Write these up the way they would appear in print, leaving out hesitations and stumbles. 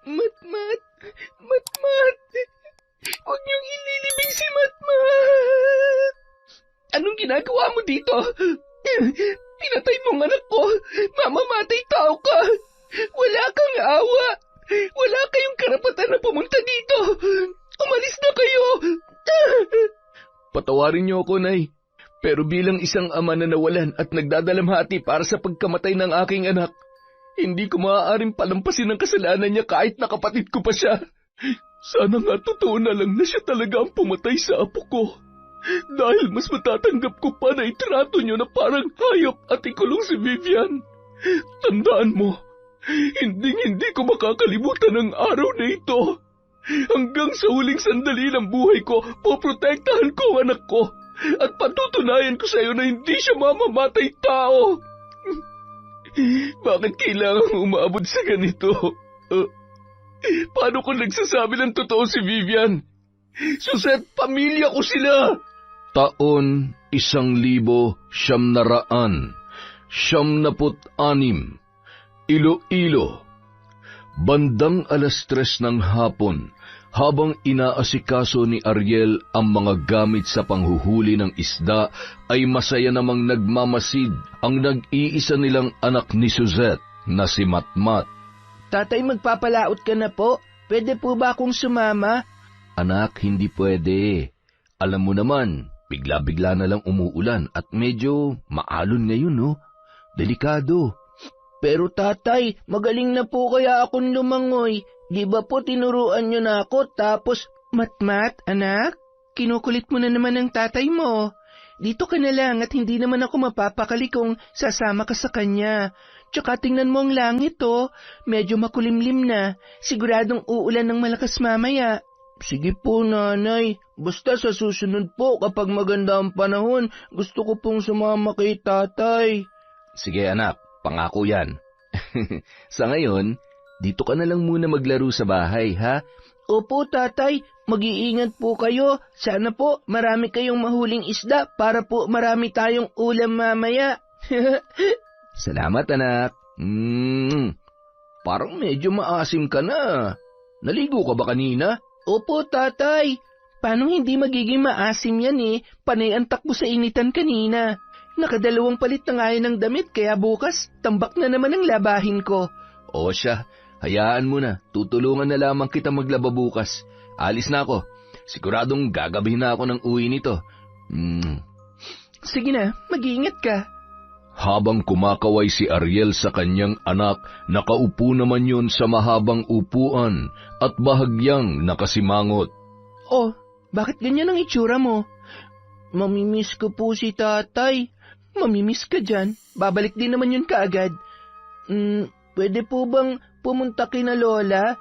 Matmat! Matmat! Huwag niyong ililibing si Matmat! Anong ginagawa mo dito? Pinatay mong anak ko! Mamamatay tao ka! Wala kang awa! Wala kayong karapatan na pumunta dito! Umalis na kayo! Patawarin niyo ako, Nay. Pero bilang isang ama na nawalan at nagdadalamhati para sa pagkamatay ng aking anak, hindi ko maaaring palampasin ang kasalanan niya kahit na kapatid ko pa siya. Sana nga totoo na lang na siya talaga ang pumatay sa apo ko. Dahil mas matatanggap ko pa na itrato niyo na parang hayop at ikulong si Vivian. Tandaan mo, hindi ko makakalimutan ang araw na ito. Hanggang sa huling sandali ng buhay ko, poprotektahan ko ang anak ko at patutunayan ko sa iyo na hindi siya mamamatay tao. Bakit kailangan umabot sa ganito? Paano kung nagsasabi ng totoo si Vivian? Suset, pamilya ko sila! Taon 1996, Iloilo. Bandang 3:00 ng hapon, habang inaasikaso ni Ariel ang mga gamit sa panghuhuli ng isda, ay masaya namang nagmamasid ang nag-iisa nilang anak ni Suzette na si Matmat. Tatay, magpapalaot ka na po. Pwede po ba akong sumama? Anak, hindi pwede. Alam mo naman, bigla-bigla na lang umuulan at medyo maalon ngayon, no? Delikado. Pero tatay, magaling na po kaya akong lumangoy. Di ba po tinuruan niyo na ako tapos... Matmat, anak, kinukulit mo na naman ang tatay mo. Dito ka na lang at hindi naman ako mapapakali kung sasama ka sa kanya. Tsaka tingnan mo ang langit, oh. Medyo makulimlim na. Siguradong uulan ng malakas mamaya. Sige po, nanay. Basta sa susunod po kapag maganda ang panahon, gusto ko pong sumama kay tatay. Sige anak, pangako yan. Sa ngayon, dito ka na lang muna maglaro sa bahay, ha? Opo, tatay. Mag-iingat po kayo. Sana po marami kayong mahuling isda para po marami tayong ulam mamaya. Salamat, anak. Parang medyo maasim ka na. Naligo ka ba kanina? Opo, tatay. Paano hindi magiging maasim yan eh? Panay ang takbo sa initan kanina. Nakadalawang palit na nga yan ng damit kaya bukas tambak na naman ang labahin ko. O siya, hayaan mo na. Tutulungan na lamang kita maglaba bukas. Alis na ako. Siguradong gagabihin na ako ng uwi nito. Sige na, mag-iingat ka. Habang kumakaway si Ariel sa kanyang anak, nakaupo naman yun sa mahabang upuan at bahagyang nakasimangot. Oh, bakit ganyan ang itsura mo? Mamimiss ko po si tatay. Mamimiss ka dyan. Babalik din naman yun kaagad. Pwede po bang pumunta kina Lola?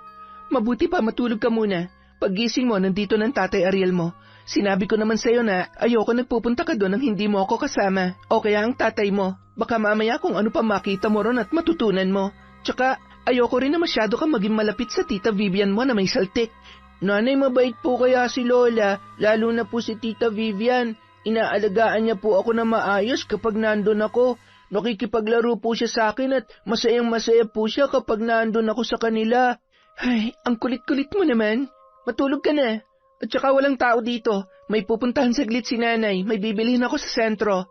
Mabuti pa matulog ka muna. Paggising mo, nandito ng tatay Ariel mo. Sinabi ko naman sa'yo na ayoko nagpupunta ka doon nang hindi mo ako kasama. O kaya ang tatay mo. Baka mamaya kung ano pa makita mo ron at matutunan mo. Tsaka ayoko rin na masyado kang maging malapit sa tita Vivian mo na may saltik. Nanay, mabait po kaya si Lola, lalo na po si tita Vivian. Inaalagaan niya po ako na maayos kapag nandun ako. Nakikipaglaro po siya sa akin at masayang-masaya po siya kapag nandun ako sa kanila. Ay, ang kulit-kulit mo naman. Matulog ka na. At saka walang tao dito. May pupuntahan saglit si nanay. May bibilhin ako sa sentro.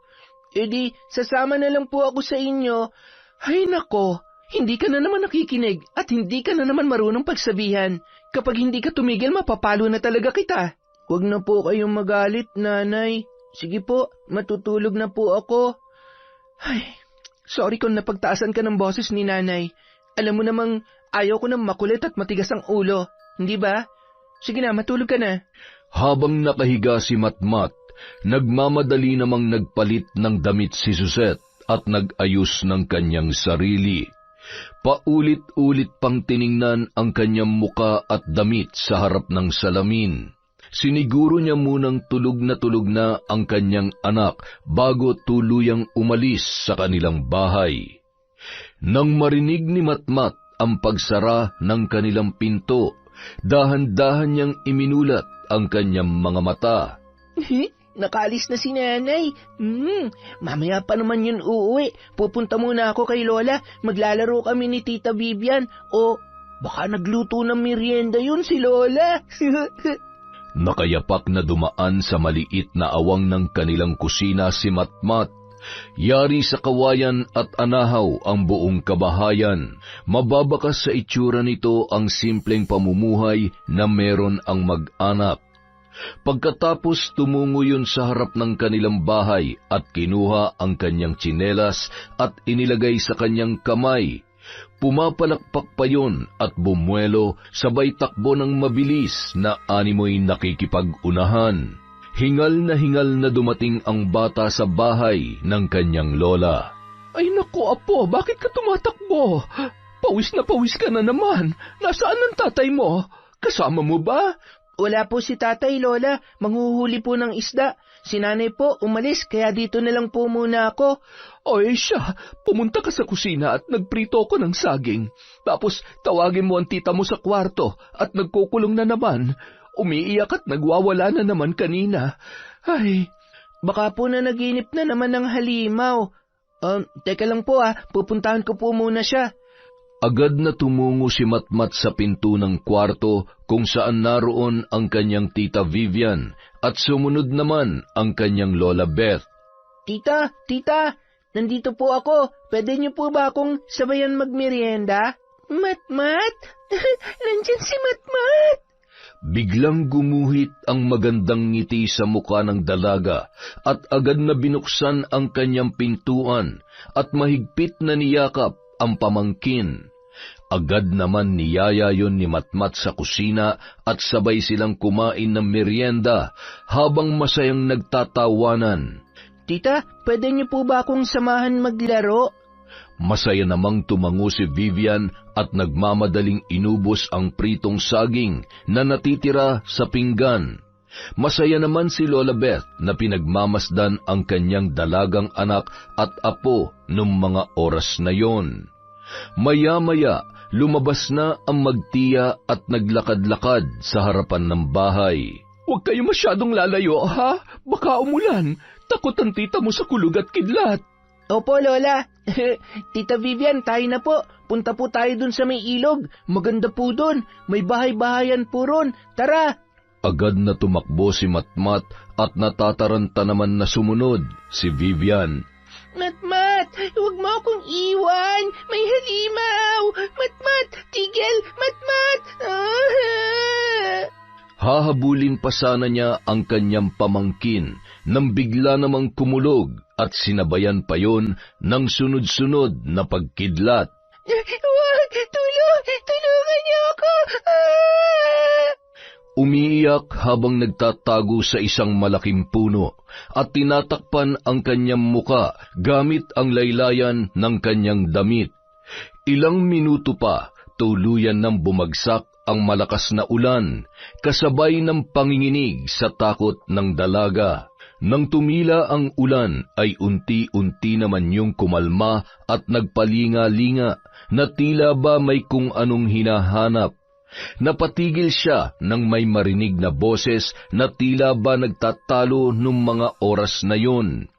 E di, sasama na lang po ako sa inyo. Ay nako, hindi ka na naman nakikinig at hindi ka na naman marunong pagsabihan. Kapag hindi ka tumigil, mapapalo na talaga kita. Huwag na po kayong magalit, nanay. Sige po, matutulog na po ako. Ay, sorry kung napagtaasan ka ng boses ni nanay. Alam mo namang ayaw ko nang makulit at matigas ang ulo. Hindi ba? Sige na, matulog ka na. Habang nakahiga si Matmat, nagmamadali namang nagpalit ng damit si Suzette at nag-ayos ng kanyang sarili. Paulit-ulit pang tiningnan ang kanyang muka at damit sa harap ng salamin. Siniguro niya munang tulog na ang kanyang anak bago tuluyang umalis sa kanilang bahay. Nang marinig ni Matmat ang pagsara ng kanilang pinto, dahan-dahan niyang iminulat ang kanyang mga mata. Nakaalis na si nanay. Mamaya pa naman yun uuwi. Pupunta muna ako kay Lola. Maglalaro kami ni Tita Vivian. O Baka nagluto ng merienda yun si Lola. Nakayapak na dumaan sa maliit na awang ng kanilang kusina si Matmat. Yari sa kawayan at anahaw ang buong kabahayan. Mababakas sa itsura nito ang simpleng pamumuhay na meron ang mag-anak. Pagkatapos tumungo yun sa harap ng kanilang bahay at kinuha ang kanyang tsinelas at inilagay sa kanyang kamay. Pumapalakpak pa yun at bumuelo sabay takbo ng mabilis na animoy nakikipag-unahan. Hingal na dumating ang bata sa bahay ng kanyang lola. Ay naku, Apo, bakit ka tumatakbo? Pawis ka na naman. Nasaan ang tatay mo? Kasama mo ba? Wala po si tatay, Lola. Manghuhuli po ng isda. Si nanay po umalis, kaya dito na lang po muna ako. Ay siya, pumunta ka sa kusina at nagprito ko ng saging. Tapos tawagin mo ang tita mo sa kwarto at nagkukulong na naman. Umiiyak at nagwawala na naman kanina. Ay, baka po na naginip na naman ng halimaw. Teka lang po pupuntahan ko po muna siya. Agad na tumungo si Matmat sa pinto ng kwarto kung saan naroon ang kanyang tita Vivian at sumunod naman ang kanyang lola Beth. Tita, nandito po ako. Pwede niyo po ba akong sabayan magmerienda? Matmat? Nandiyan si Matmat. Biglang gumuhit ang magandang ngiti sa mukha ng dalaga at agad na binuksan ang kanyang pintuan at mahigpit na niyakap ang pamangkin. Agad naman niyaya yon ni Matmat sa kusina at sabay silang kumain ng merienda habang masayang nagtatawanan. Tita, pwede niyo po ba akong samahan maglaro? Masaya namang tumango si Vivian at nagmamadaling inubos ang pritong saging na natitira sa pinggan. Masaya naman si Lola Beth na pinagmamasdan ang kanyang dalagang anak at apo nung mga oras na yon. Maya-maya, lumabas na ang magtiya at naglakad-lakad sa harapan ng bahay. Huwag kayo masyadong lalayo, ha? Baka umulan. Takot ang tita mo sa kulog at kidlat. Opo, Lola. Tita Vivian, tayo na po. Punta po tayo dun sa may ilog. Maganda po dun. May bahay-bahayan po ron. Tara! Agad na tumakbo si Matmat at natataranta naman na sumunod si Vivian. Matmat, huwag mo akong iwan. May halimaw. Matmat, tigil. Matmat! Hahabulin pa sana niya ang kanyang pamangkin nang bigla namang kumulog at sinabayan pa yon ng sunod-sunod na pagkidlat. Huwag! Tulungan niyo ako! Umiiyak habang nagtatago sa isang malaking puno at tinatakpan ang kanyang muka gamit ang laylayan ng kanyang damit. Ilang minuto pa, tuluyan nang bumagsak ang malakas na ulan, kasabay ng panginginig sa takot ng dalaga. Nang tumila ang ulan ay unti-unti naman yung kumalma at nagpalinga-linga na tila ba may kung anong hinahanap. Napatigil siya nang may marinig na boses na tila ba nagtatalo nung mga oras na yon.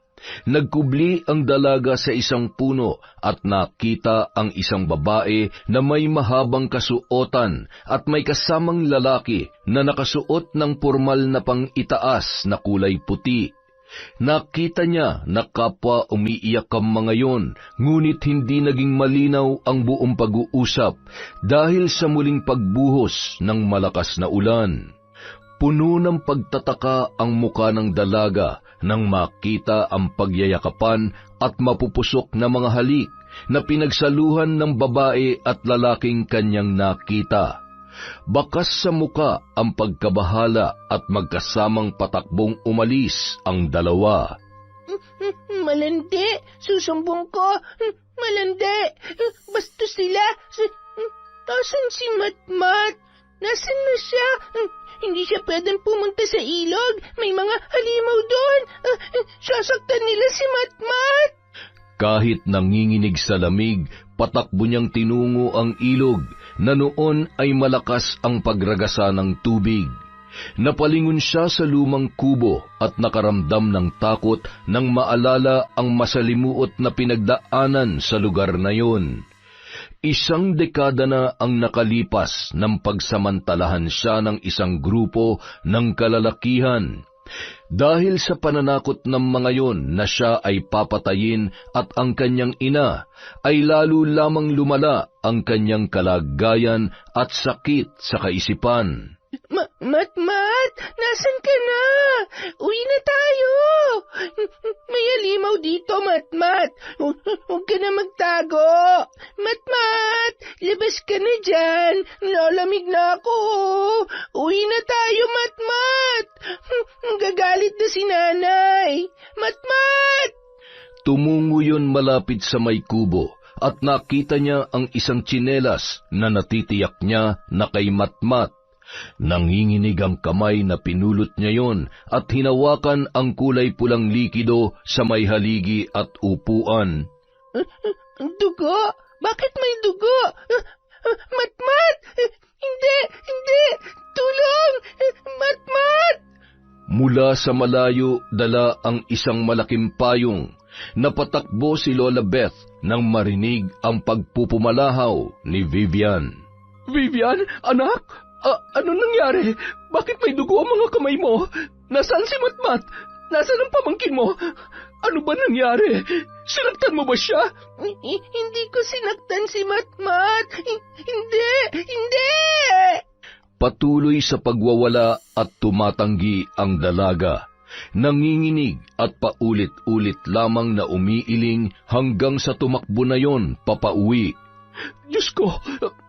Nagkubli ang dalaga sa isang puno at nakita ang isang babae na may mahabang kasuotan at may kasamang lalaki na nakasuot ng pormal na pang-itaas na kulay puti. Nakita niya na kapwa umiiyak ang mga yon, ngunit hindi naging malinaw ang buong pag-uusap dahil sa muling pagbuhos ng malakas na ulan. Puno ng pagtataka ang muka ng dalaga nang makita ang pagyayakapan at mapupusok na mga halik na pinagsaluhan ng babae at lalaking kanyang nakita. Bakas sa muka ang pagkabahala at magkasamang patakbong umalis ang dalawa. Malandi! Susumbong ko! Malandi! Bastos sila! Nasaan si Matmat? Nasaan na siya? Hindi siya pwedeng pumunta sa ilog. May mga halimaw doon. Sasaktan nila si Matmat. Kahit nanginginig sa lamig, patakbo niyang tinungo ang ilog na noon ay malakas ang pagragasa ng tubig. Napalingon siya sa lumang kubo at nakaramdam ng takot nang maalala ang masalimuot na pinagdaanan sa lugar na yon. Isang dekada na ang nakalipas nang pagsamantalahan siya ng isang grupo ng kalalakihan. Dahil sa pananakot ng mga yon na siya ay papatayin at ang kanyang ina, ay lalo lamang lumala ang kanyang kalagayan at sakit sa kaisipan. Matmat, nasan ka na? Uwi na tayo. May halimaw dito, Matmat. Huwag ka na magtago. Matmat, labas ka na dyan. Lalamig na ako. Uwi na tayo, Matmat. Gagalit na si nanay. Matmat! Tumungo yun malapit sa may kubo at nakita niya ang isang tsinelas na natitiyak niya na kay Matmat. Nanginginig ang kamay na pinulot niya yon at hinawakan ang kulay pulang likido sa may haligi at upuan. Dugo? Bakit may dugo? Matmat! Hindi! Tulong! Matmat! Mula sa malayo, dala ang isang malaking payong. Napatakbo si Lola Beth nang marinig ang pagpupumalahaw ni Vivian. Vivian, anak? Ano nangyari? Bakit may dugo ang mga kamay mo? Nasaan si Matmat? Nasaan ang pamangkin mo? Ano ba nangyari? Sinaktan mo ba siya? Hindi ko sinaktan si Matmat. Hindi! Patuloy sa pagwawala at tumatanggi ang dalaga. Nanginginig at paulit-ulit lamang na umiiling hanggang sa tumakbo na yon papauwi. Diyos ko,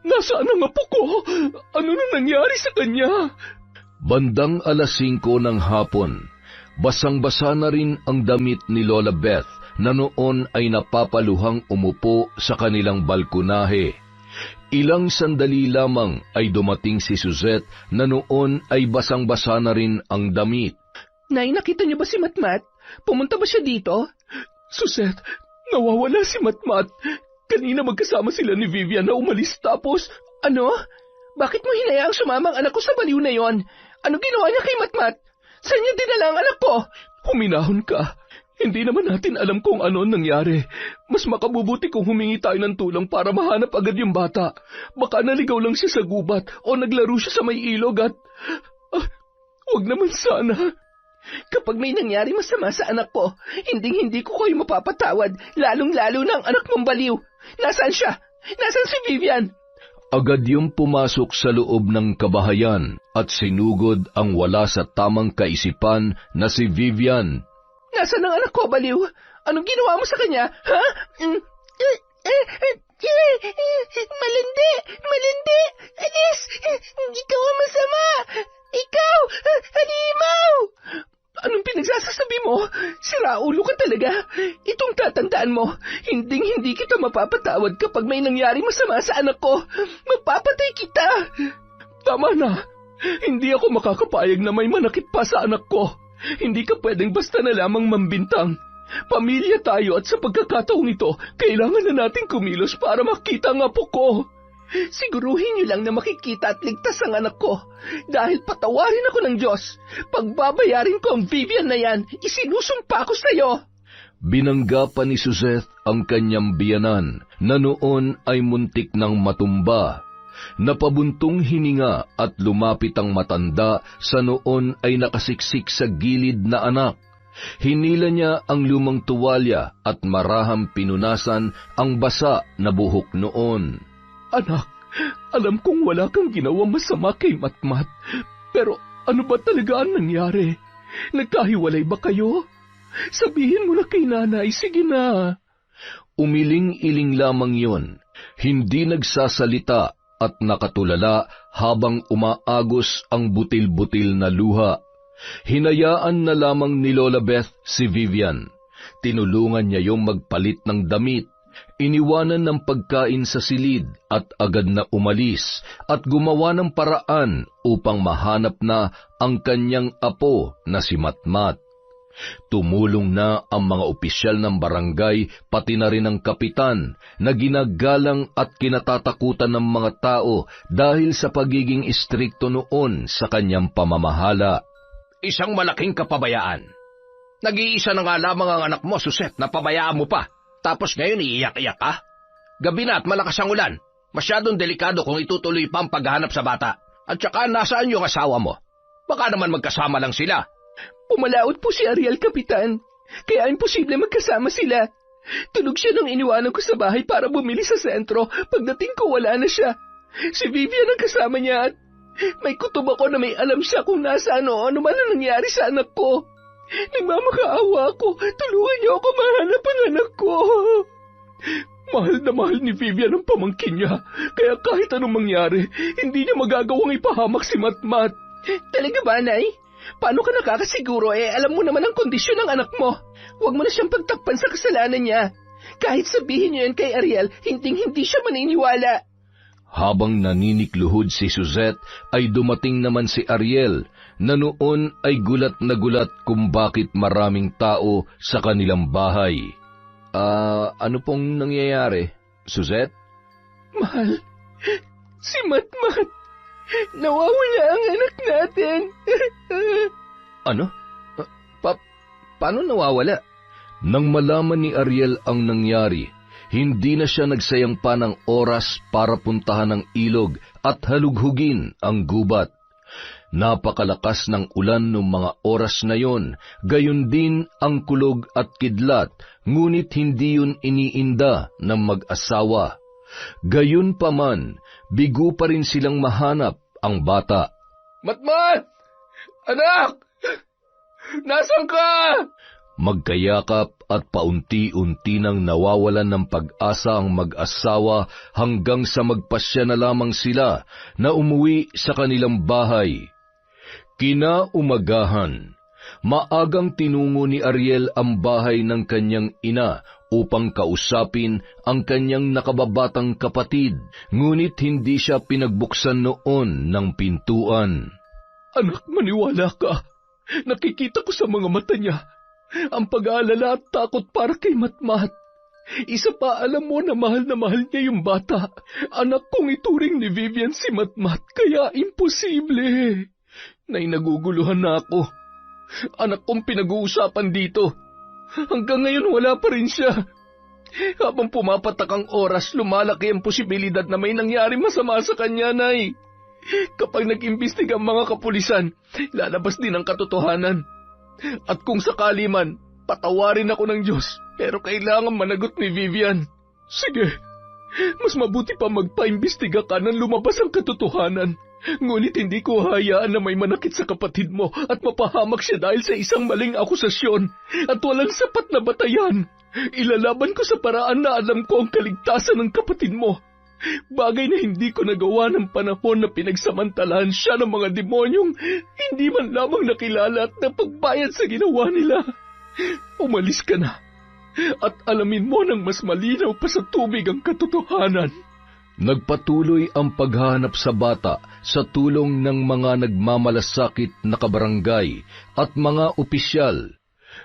nasaan ang apo ko? Ano na nangyari sa kanya? Bandang 5:00 ng hapon, basang-basa na rin ang damit ni Lola Beth na noon ay napapaluhang umupo sa kanilang balkonahe. Ilang sandali lamang ay dumating si Suzette na noon ay basang-basa na rin ang damit. Nay, nakita niyo ba si Matmat? Pumunta ba siya dito? Suzette, nawawala si Matmat. Kanina magkasama sila ni Vivian na umalis tapos... Ano? Bakit mo hinayaang sumama ang anak ko sa baliw na yon? Ano ginawa niya kay Matmat? Saan niya dinala ang anak ko? Huminahon ka. Hindi naman natin alam kung ano nangyari. Mas makabubuti kung humingi tayo ng tulong para mahanap agad yung bata. Baka naligaw lang siya sa gubat o naglaro siya sa may ilog at... Huwag naman sana. Kapag may nangyari masama sa anak ko, hindi ko kayo mapapatawad, lalong-lalo na ang anak mong baliw. Nasaan siya? Nasaan si Vivian? Agad yung pumasok sa loob ng kabahayan at sinugod ang wala sa tamang kaisipan na si Vivian. Nasaan ang anak ko, baliw? Anong ginawa mo sa kanya, ha? Malindi! Alis! Ikaw ang masama! Ikaw! Halimaw! Anong pinagsasasabi mo? Siraulo ka talaga. Itong tatandaan mo, hindi kita mapapatawad kapag may nangyari masama sa anak ko. Mapapatay kita. Tama na. Hindi ako makakapayag na may manakit pa sa anak ko. Hindi ka pwedeng basta na lamang mambintang. Pamilya tayo at sa pagkakataong ito, kailangan na natin kumilos para makita ang apo ko. Siguruhin niyo lang na makikita at ligtas ang anak ko. Dahil patawarin ako ng Diyos. Pagbabayarin ko ang Vivian na yan, isinusumpa ko sa iyo. Binangga pa ni Suzette ang kanyang biyanan na noon ay muntik ng matumba. Napabuntong hininga at lumapit ang matanda sa noon ay nakasiksik sa gilid na anak. Hinila niya ang lumang tuwalya at marahang pinunasan ang basa na buhok noon. Anak, alam kong wala kang ginawang masama kay Matmat, pero ano ba talaga ang nangyari? Nagkahiwalay ba kayo? Sabihin mo na kay nanay, sige na. Umiling-iling lamang yon, hindi nagsasalita at nakatulala habang umaagos ang butil-butil na luha. Hinayaan na lamang ni Lola Beth si Vivian. Tinulungan niya yung magpalit ng damit. Iniwanan ng pagkain sa silid at agad na umalis at gumawa ng paraan upang mahanap na ang kanyang apo na si Matmat. Tumulong na ang mga opisyal ng barangay pati na rin ang kapitan na ginagalang at kinatatakutan ng mga tao dahil sa pagiging istrikto noon sa kanyang pamamahala. Isang malaking kapabayaan. Nag-iisa na nga lamang ang anak mo, Suzette, na pabayaan mo pa. Tapos ngayon iiyak-iyak ka? Gabi na at malakas ang ulan. Masyadong delikado kung itutuloy pa ang paghahanap sa bata. At saka nasaan yung asawa mo? Baka naman magkasama lang sila. Pumalaot po si Ariel, Kapitan. Kaya imposible magkasama sila. Tulog siya nung iniwanan ko sa bahay para bumili sa sentro. Pagdating ko, wala na siya. Si Vivian ang kasama niya at may kutob ako na may alam siya kung nasaan o ano man ang nangyari sa anak ko. Nagmamakaawa ako. Tulungan niyo ako mahanap ang anak ko. Mahal na mahal ni Vivian ang pamangkin niya. Kaya kahit anong mangyari, hindi niya magagawang ipahamak si Matmat. Talaga ba, Nay? Paano ka nakakasiguro? Alam mo naman ang kondisyon ng anak mo. Huwag mo na siyang pagtakpan sa kasalanan niya. Kahit sabihin niyo yan kay Ariel, hindi siya maniniwala. Habang naninikluhod si Suzette, ay dumating naman si Ariel, na noon ay gulat na gulat kung bakit maraming tao sa kanilang bahay. Ano pong nangyayari, Suzette? Mahal, si Matmat. Nawawala ang anak natin. Ano? Paano nawawala? Nang malaman ni Ariel ang nangyari, hindi na siya nagsayang pa ng oras para puntahan ang ilog at halughugin ang gubat. Napakalakas ng ulan noong mga oras na yon, gayon din ang kulog at kidlat, ngunit hindi yun iniinda ng mag-asawa. Gayon pa man, bigo pa rin silang mahanap ang bata. Matmat! Anak! Nasaan ka? Magkayakap at paunti-unti nang nawawalan ng pag-asa ang mag-asawa hanggang sa magpasya na lamang sila na umuwi sa kanilang bahay. Kinaumagahan, maagang tinungo ni Ariel ang bahay ng kanyang ina upang kausapin ang kanyang nakababatang kapatid, ngunit hindi siya pinagbuksan noon ng pintuan. Anak, maniwala ka. Nakikita ko sa mga mata niya ang pag-aalala at takot para kay Matmat. Isa pa, alam mo na mahal niya yung bata. Anak kong ituring ni Vivian si Matmat, kaya imposible. Nay, naguguluhan na ako. Anak kong pinag-uusapan dito. Hanggang ngayon wala pa rin siya. Habang pumapatak ang oras, lumalaki ang posibilidad na may nangyari masama sa kanya, Nay. Kapag nag-imbestiga ang mga kapulisan, lalabas din ang katotohanan. At kung sakali man, patawarin ako ng Diyos, pero kailangan managot ni Vivian. Sige, mas mabuti pa magpaimbestiga ka nang lumabas ang katotohanan. Ngunit hindi ko hayaan na may manakit sa kapatid mo at mapahamak siya dahil sa isang maling akusasyon at walang sapat na batayan. Ilalaban ko sa paraan na alam ko ang kaligtasan ng kapatid mo. Bagay na hindi ko nagawa ng panahon na pinagsamantalahan siya ng mga demonyong hindi man lamang nakilala at napagbayad sa ginawa nila. Umalis ka na at alamin mo ng mas malinaw pa sa tubig ang katotohanan. Nagpatuloy ang paghahanap sa bata sa tulong ng mga nagmamalasakit na kabarangay at mga opisyal.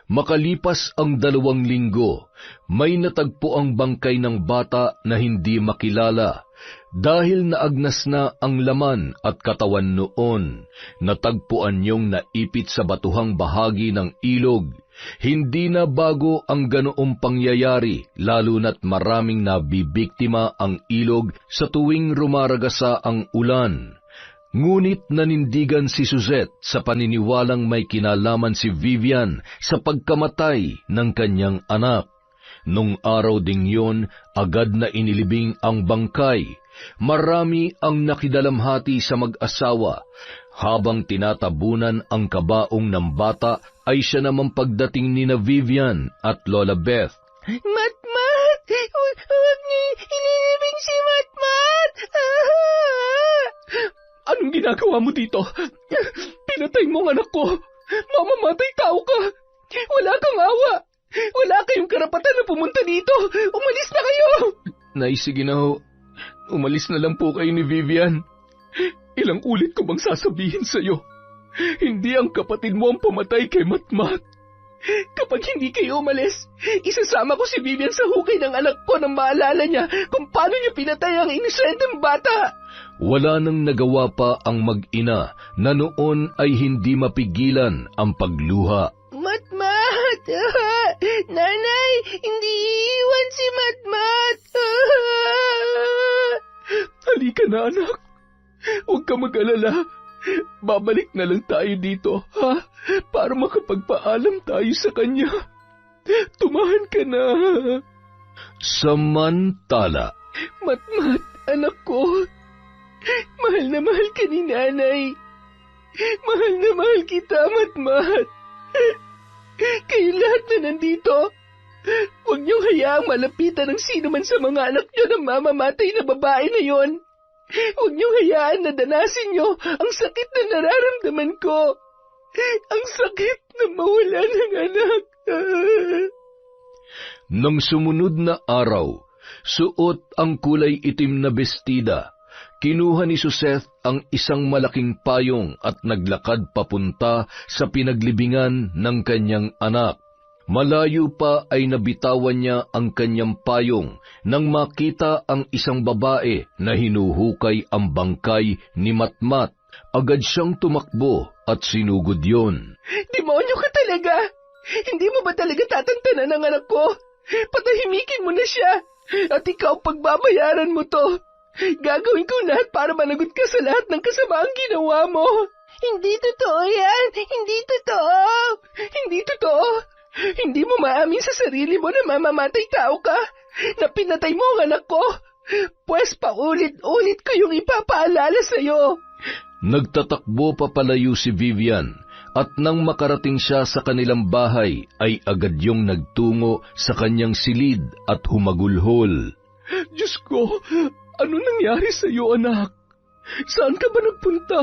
Makalipas ang 2 linggo, may natagpo ang bangkay ng bata na hindi makilala. Dahil naagnas na ang laman at katawan noon, natagpuan niyong naipit sa batuhang bahagi ng ilog. Hindi na bago ang ganoong pangyayari, lalo na't maraming nabibiktima ang ilog sa tuwing rumaragasa ang ulan. Ngunit nanindigan si Suzette sa paniniwalang may kinalaman si Vivian sa pagkamatay ng kanyang anak. Nung araw ding yon, agad na inilibing ang bangkay. Marami ang nakidalamhati sa mag-asawa. Habang tinatabunan ang kabaong ng bata, ay siya naman pagdating ni na Vivian at Lola Beth. Matmat! Huwag niyo inilibing si Matmat! Anong ginagawa mo dito? Pinatay mo ang anak ko. Mamamatay tao ka. Wala kang awa. Wala kayong karapatan na pumunta dito. Umalis na kayo. Nay, sige na ho. Umalis na lang po kayo ni Vivian. Ilang ulit ko bang sasabihin sa'yo? Hindi ang kapatid mo ang pumatay kay Matmat. Kapag hindi kayo umalis, isasama ko si Vivian sa hukay ng anak ko nang maalala niya kung paano niya pinatay ang inosenteng bata. Wala nang nagawa pa ang mag-ina na noon ay hindi mapigilan ang pagluha. Matmat! Nanay, hindi iiwan si Matmat! Halika na, anak. Huwag ka mag-alala. Babalik na lang tayo dito, ha? Para makapagpaalam tayo sa kanya. Tumahan ka na. Samantala, Matmat, anak ko. Mahal na mahal ka ni nanay. Mahal na mahal kita, Matmat. Kayo lahat na nandito, huwag niyong hayaang malapitan ng sino man sa mga anak niyo ng mamamatay na babae na yon. Huwag niyong hayaan na danasin niyo ang sakit na nararamdaman ko. Ang sakit na mawala ng anak. nang sumunod na araw, suot ang kulay itim na bestida, kinuha ni Suseth ang isang malaking payong at naglakad papunta sa pinaglibingan ng kanyang anak. Malayo pa ay nabitawan niya ang kanyang payong nang makita ang isang babae na hinuhukay ang bangkay ni Matmat. Agad siyang tumakbo at sinugod yon. Demonyo ka talaga! Hindi mo ba talaga tatantanan ang anak ko? Patahimikin mo na siya at ikaw pagbabayaran mo to. Gagawin ko lahat para managot ka sa lahat ng kasamaang ginawa mo. Hindi totoo yan! Hindi totoo! Hindi totoo! Hindi mo maamin sa sarili mo na mamamatay tao ka, na pinatay mo ang anak ko. Pwes paulit-ulit ko yung ipapaalala sa'yo. Nagtatakbo papalayo si Vivian at nang makarating siya sa kanilang bahay ay agad yung nagtungo sa kanyang silid at humagulhol. Diyos ko, ano nangyari sa'yo, anak? Saan ka ba nagpunta?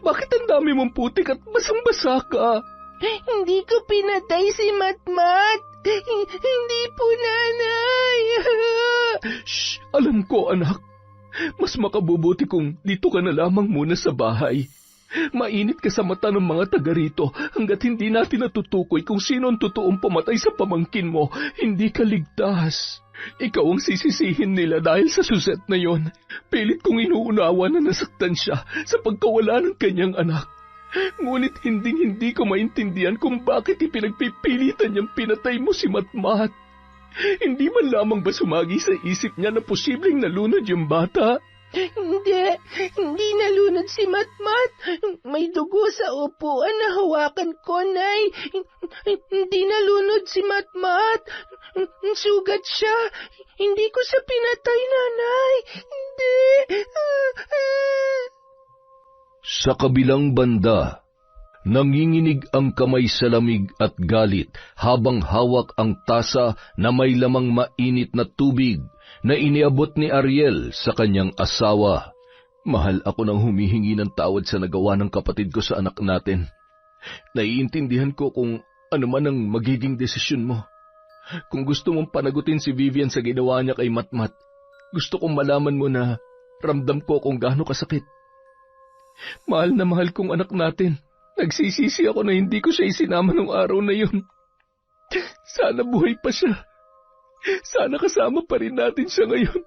Bakit ang dami mong putik at basang-basa ka? Hindi ko pinatay si Matmat. Hindi po, nanay. Shh! Alam ko, anak. Mas makabubuti kung dito ka na lamang muna sa bahay. Mainit ka sa mata ng mga taga rito hanggat hindi natin natutukoy kung sino ang totoong pumatay sa pamangkin mo. Hindi ka ligtas. Ikaw ang sisisihin nila dahil sa Suseth na yon. Pilit kong inuunawa na nasaktan siya sa pagkawala ng kanyang anak. Ngunit hindi ko maintindihan kung bakit ipinagpipilitan niyang pinatay mo si Matmat. Hindi man lamang ba sumagi sa isip niya na posibleng nalunod yung bata? Hindi nalunod si Matmat. May dugo sa upuan na hawakan ko, Nay. Hindi nalunod si Matmat. Sugat siya. Hindi ko siya pinatay, Nanay. Hindi. Sa kabilang banda, nanginginig ang kamay sa lamig at galit habang hawak ang tasa na may lamang mainit na tubig na iniabot ni Ariel sa kanyang asawa. Mahal, ako nang humihingi ng tawad sa nagawa ng kapatid ko sa anak natin. Naiintindihan ko kung ano man ang magiging desisyon mo. Kung gusto mong panagutin si Vivian sa ginawa niya kay Matmat, gusto kong malaman mo na ramdam ko kung gaano kasakit. Mahal na mahal kong anak natin. Nagsisisi ako na hindi ko siya isinama nung araw na yun. Sana buhay pa siya. Sana kasama pa rin natin siya ngayon.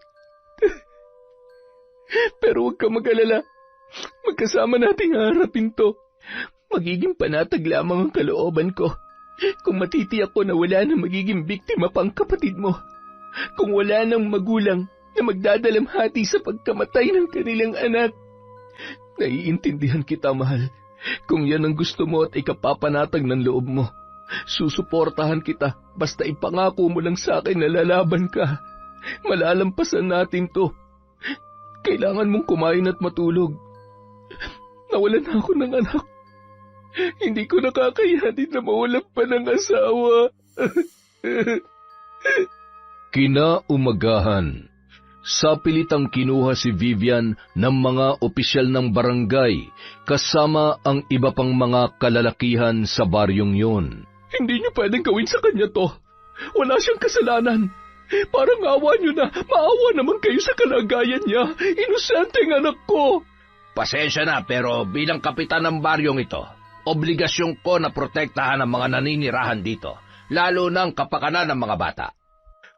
Pero huwag ka mag-alala. Magkasama nating harapin to. Magiging panatag lamang ang kalooban ko. Kung matitiyak ko na wala nang magiging biktima pang kapatid mo. Kung wala nang magulang na magdadalamhati sa pagkamatay ng kanilang anak. Naiintindihan kita, mahal. Kung yan ang gusto mo at ikapapanatag ng loob mo, susuportahan kita basta ipangako mo lang sa akin na lalaban ka. Malalampasan natin to. Kailangan mong kumain at matulog. Nawalan ako ng anak. Hindi ko nakakayanin na mawalan pa ng asawa. Kinaumagahan, sa pilitang kinuha si Vivian ng mga opisyal ng barangay kasama ang iba pang mga kalalakihan sa baryong yun. Hindi niyo pwedeng gawin sa kanya to. Wala siyang kasalanan. Parang awa niyo na, maawa naman kayo sa kalagayan niya. Inosenteng anak ko. Pasensya na, pero bilang kapitan ng baryong ito, obligasyon ko na protektahan ang mga naninirahan dito, lalo na ang kapakanan ng mga bata.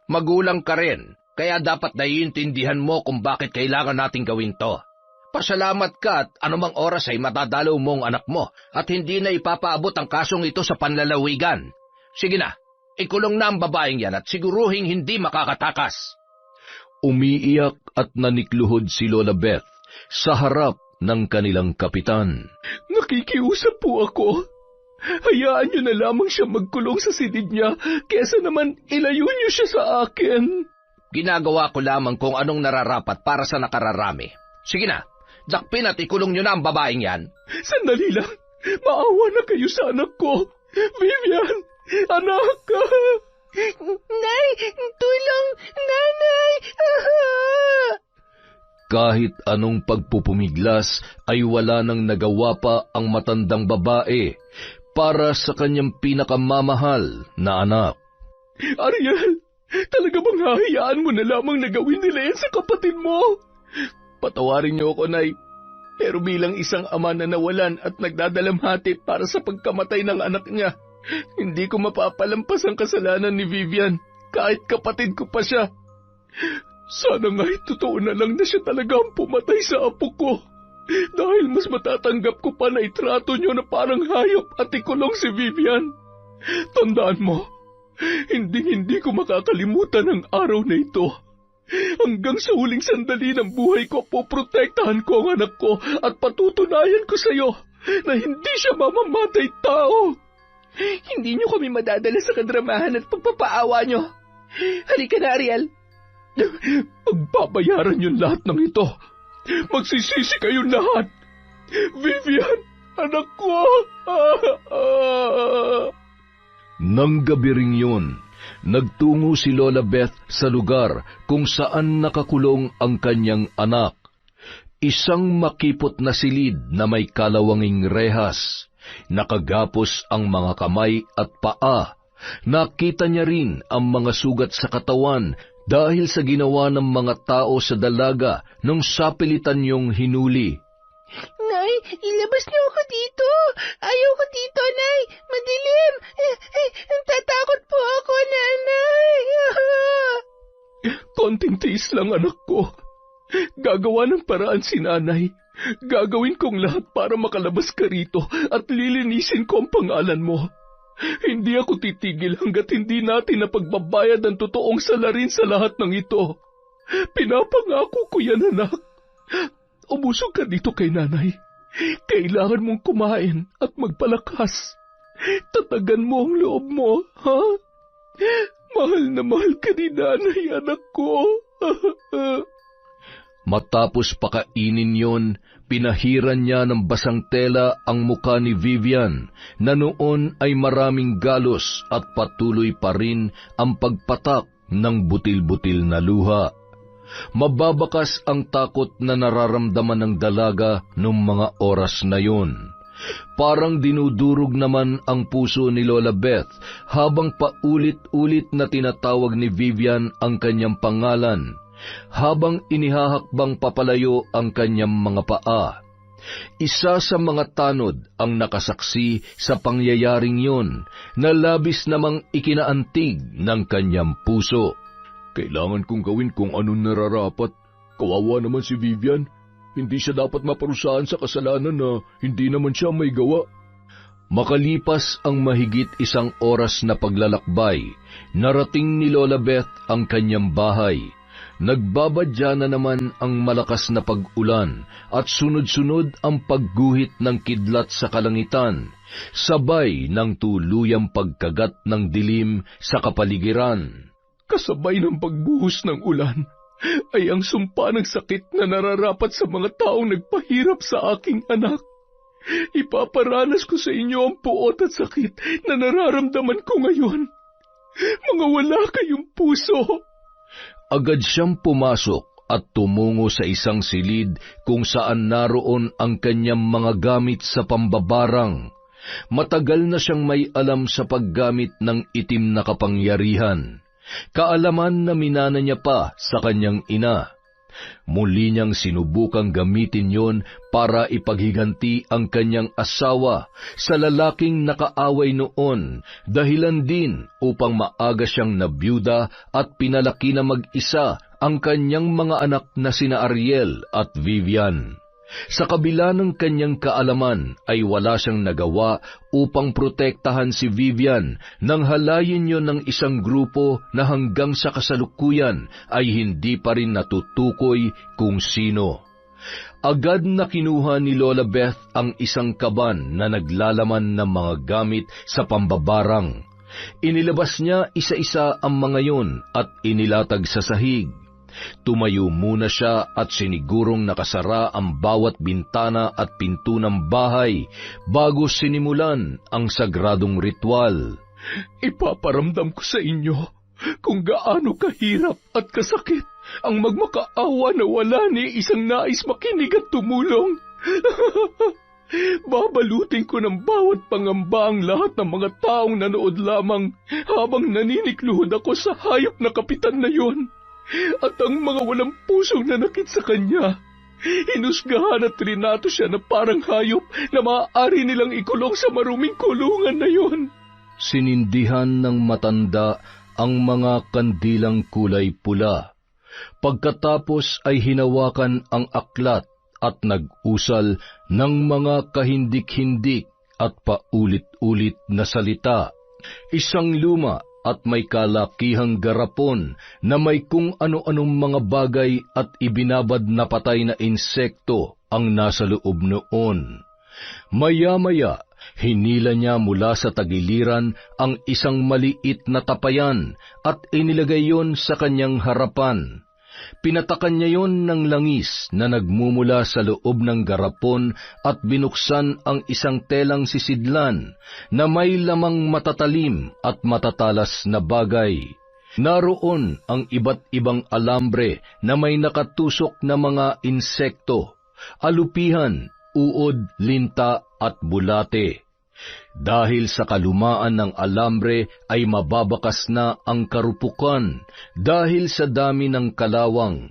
Magulang ka rin, kaya dapat naiintindihan mo kung bakit kailangan nating gawin to. Pasalamat ka at anumang oras ay matadalaw mo ang anak mo at hindi na ipapaabot ang kasong ito sa panlalawigan. Sige na, ikulong na ang babaeng yan at siguruhing hindi makakatakas. Umiiyak at nanikluhod si Lola Beth sa harap ng kanilang kapitan. Nakikiusap po ako. Hayaan niyo na lamang siya magkulong sa silid niya, kesa naman ilayo niyo siya sa akin. Ginagawa ko lamang kung anong nararapat para sa nakararami. Sige na, dakpin at ikulong niyo na ang babaeng yan. Sandali lang. Maawa na kayo sa anak ko. Vivian, anak ka. Nay, tulong, nanay! Kahit anong pagpupumiglas ay wala nang nagawa pa ang matandang babae para sa kanyang pinakamamahal na anak. Ariel, talaga bang hahayaan mo na lamang na gawin nila yan sa kapatid mo? Patawarin niyo ako, Nay. Pero bilang isang ama na nawalan at nagdadalamhati para sa pagkamatay ng anak niya, hindi ko mapapalampas ang kasalanan ni Vivian, kahit kapatid ko pa siya. Sana nga'y totoo na lang na siya talaga ang pumatay sa apo ko. Dahil mas matatanggap ko pa na itrato niyo na parang hayop at ikulong si Vivian. Tandaan mo, hindi ko makakalimutan ang araw na ito. Hanggang sa huling sandali ng buhay ko, poprotektahan ko ang anak ko at patutunayan ko sa iyo na hindi siya mamamatay tao. Hindi niyo kami madadala sa kadramahan at pagpapaawa niyo. Halika na, Ariel. Pagbabayaran niyo lahat ng ito. Magsisisi kayong lahat. Vivian, anak ko. Nang gabi ring yun, nagtungo si Lola Beth sa lugar kung saan nakakulong ang kanyang anak. Isang makipot na silid na may kalawanging rehas. Nakagapos ang mga kamay at paa. Nakita niya rin ang mga sugat sa katawan dahil sa ginawa ng mga tao sa dalaga nung sapilitan niyong hinuli. Nay, ilabas niyo ako dito. Ayoko dito, Nay. Madilim. Tatakot po ako, Nanay. Konting tiis lang, anak ko. Gagawa ng paraan si Nanay. Gagawin kong lahat para makalabas ka rito at lilinisin ko ang pangalan mo. Hindi ako titigil hanggat hindi natin napagbabayad ang totoong salarin sa lahat ng ito. Pinapangako ko yan, anak. Umusog ka dito kay Nanay. Kailangan mong kumain at magpalakas. Tatagan mo ang loob mo, ha? Mahal na mahal ka ni Nanay, anak ko. Matapos pakainin yon, pinahiran niya ng basang tela ang muka ni Vivian na noon ay maraming galos at patuloy pa rin ang pagpatak ng butil-butil na luha. Mababakas ang takot na nararamdaman ng dalaga noong mga oras na yon. Parang dinudurog naman ang puso ni Lola Beth habang paulit-ulit na tinatawag ni Vivian ang kanyang pangalan, habang inihahakbang papalayo ang kanyang mga paa. Isa sa mga tanod ang nakasaksi sa pangyayaring yon na labis namang ikinaantig ng kanyang puso. Kailangan kong gawin kung anong nararapat. Kawawa naman si Vivian. Hindi siya dapat maparusahan sa kasalanan na hindi naman siya may gawa. Makalipas ang mahigit 1 oras na paglalakbay, narating ni Lola Beth ang kanyang bahay. Nagbabadya na naman ang malakas na pag-ulan at sunod-sunod ang pagguhit ng kidlat sa kalangitan, sabay ng tuluyang pagkagat ng dilim sa kapaligiran. Kasabay ng pagbuhos ng ulan ay ang sumpa ng sakit na nararapat sa mga taong nagpahirap sa aking anak. Ipaparanas ko sa inyo ang puot at sakit na nararamdaman ko ngayon. Mga wala kayong puso. Agad siyang pumasok at tumungo sa isang silid kung saan naroon ang kanyang mga gamit sa pambabarang. Matagal na siyang may alam sa paggamit ng itim na kapangyarihan. Kaalaman na minana niya pa sa kanyang ina. Muli niyang sinubukang gamitin yon para ipaghiganti ang kanyang asawa sa lalaking nakaaway noon, dahilan din upang maaga siyang nabiyuda at pinalaki na mag-isa ang kanyang mga anak na sina Ariel at Vivian. Sa kabila ng kanyang kaalaman ay wala siyang nagawa upang protektahan si Vivian nang halayin yon ng isang grupo na hanggang sa kasalukuyan ay hindi pa rin natutukoy kung sino. Agad na kinuha ni Lola Beth ang isang kaban na naglalaman ng mga gamit sa pambabarang. Inilabas niya isa-isa ang mga yon at inilatag sa sahig. Tumayo muna siya at sinigurong nakasara ang bawat bintana at pinto ng bahay bago sinimulan ang sagradong ritual. Ipaparamdam ko sa inyo kung gaano kahirap at kasakit ang magmakaawa na wala ni isang nais makinig at tumulong. Babalutin ko ng bawat pangamba ang lahat ng mga taong nanood lamang habang naninikluhod ako sa hayop na kapitan na yon. At ang mga walang pusong nanakit sa kanya, hinusgahan at trinato siya na parang hayop na maaari nilang ikulong sa maruming kulungan na yon. Sinindihan ng matanda ang mga kandilang kulay pula. Pagkatapos ay hinawakan ang aklat at nag-usal ng mga kahindik-hindik at paulit-ulit na salita. Isang luma at may kalakihang garapon na may kung ano-anong mga bagay at ibinabad na patay na insekto ang nasa loob noon. Maya-maya, hinila niya mula sa tagiliran ang isang maliit na tapayan at inilagay yon sa kanyang harapan. Pinatakan niya yon ng langis na nagmumula sa loob ng garapon at binuksan ang isang telang sisidlan na may lamang matatalim at matatalas na bagay. Naroon ang iba't ibang alambre na may nakatusok na mga insekto, alupihan, uod, linta at bulate. Dahil sa kalumaan ng alambre ay mababakas na ang karupukan dahil sa dami ng kalawang.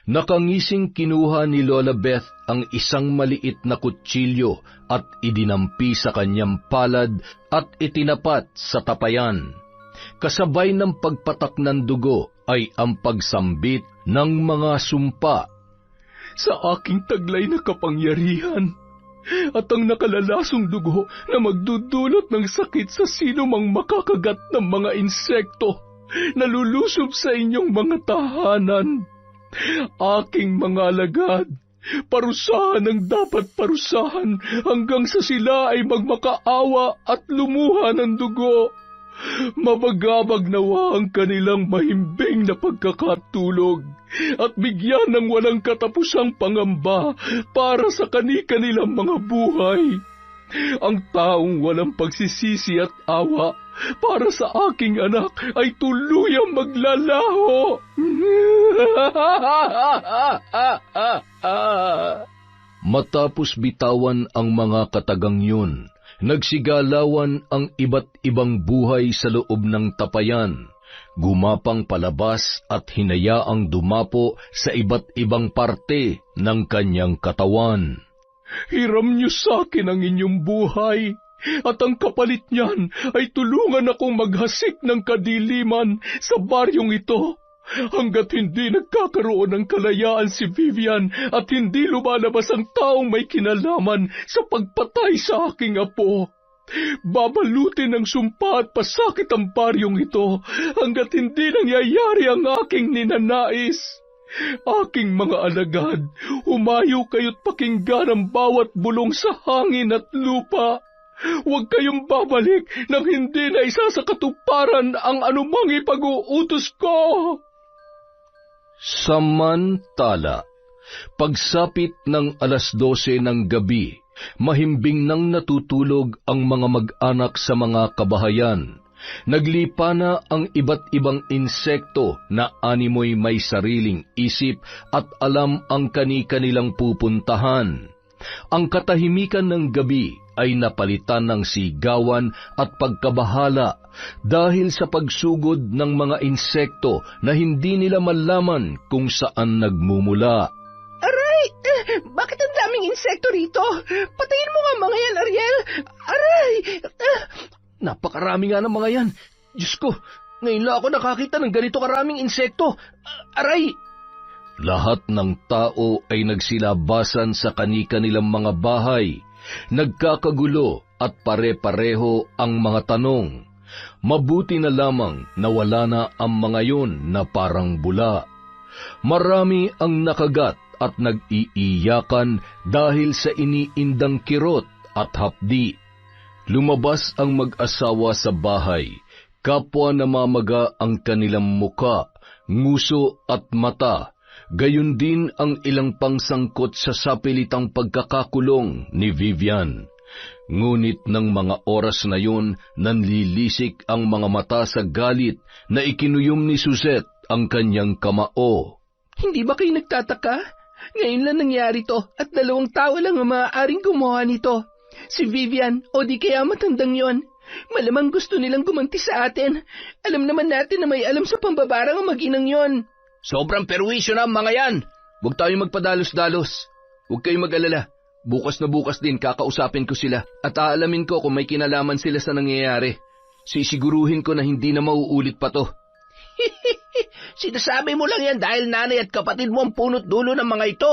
Nakangising kinuha ni Lola Beth ang isang maliit na kutsilyo at idinampi sa kanyang palad at itinapat sa tapayan. Kasabay ng pagpatak ng dugo ay ang pagsambit ng mga sumpa. Sa aking taglay na kapangyarihan, at ang nakalalasong dugo na magdudulot ng sakit sa sino mang makakagat ng mga insekto na lulusob sa inyong mga tahanan. Aking mga alagad, parusahan ang dapat parusahan hanggang sa sila ay magmakaawa at lumuha ng dugo. Mabagabag nawa ang kanilang mahimbing na pagkakatulog at bigyan ng walang katapusang pangamba para sa kani-kanilang mga buhay. Ang taong walang pagsisisi at awa para sa aking anak ay tuluyang maglalaho. Matapos bitawan ang mga katagang yun, nagsigalawan ang iba't ibang buhay sa loob ng tapayan, gumapang palabas at hinayaang dumapo sa iba't ibang parte ng kanyang katawan. Hiram niyo sa akin ang inyong buhay, at ang kapalit niyan ay tulungan akong maghasik ng kadiliman sa baryong ito, hanggat hindi nagkakaroon ng kalayaan si Vivian at hindi lumalabas ang taong may kinalaman sa pagpatay sa aking apo. Babalutin ng sumpa at pasakit ang baryong ito hanggat hindi nangyayari ang aking ninanais. Aking mga alagad, humayo kayo't pakinggan ang bawat bulong sa hangin at lupa. Huwag kayong babalik nang hindi na isa sa katuparan ang anumang ipag-uutos ko. Samantala, pagsapit ng 12:00 ng gabi, mahimbing nang natutulog ang mga mag-anak sa mga kabahayan. Naglipa na ang iba't ibang insekto na animoy may sariling isip at alam ang kani-kanilang pupuntahan. Ang katahimikan ng gabi ay napalitan ng sigawan at pagkabahala dahil sa pagsugod ng mga insekto na hindi nila malaman kung saan nagmumula. Aray! Bakit ang daming insekto rito? Patayin mo nga mga yan, Ariel! Aray! Napakarami nga ng mga yan. Diyos ko, ngayon lang ako nakakita ng ganito karaming insekto. Aray! Lahat ng tao ay nagsilabasan sa kani-kanilang mga bahay, nagkakagulo at pare-pareho ang mga tanong. Mabuti na lamang na wala na ang mga yon na parang bula. Marami ang nakagat at nag-iiyakan dahil sa iniindang kirot at hapdi. Lumabas ang mag-asawa sa bahay, kapwa namamaga ang kanilang muka, nguso at mata. Gayon din ang ilang pangsangkot sa sapilitang pagkakakulong ni Vivian. Ngunit ng mga oras na yun, nanlilisik ang mga mata sa galit na ikinuyom ni Suzette ang kanyang kamao. Hindi ba kayo nagtataka? Ngayon lang nangyari to at 2 tao lang ang maaaring gumawa nito. Si Vivian o di kaya matandang yon. Malamang gusto nilang gumanti sa atin. Alam naman natin na may alam sa pambabarang ang mag-inang yon. Sobrang perwisyo na ang mga yan. Huwag tayong magpadalos-dalos. Huwag kayong mag-alala. Bukas na bukas din kakausapin ko sila at aalamin ko kung may kinalaman sila sa nangyayari. Sisiguruhin ko na hindi na mauulit pa to. Sinasabi mo lang yan dahil nanay at kapatid mo ang punot dulo ng mga ito.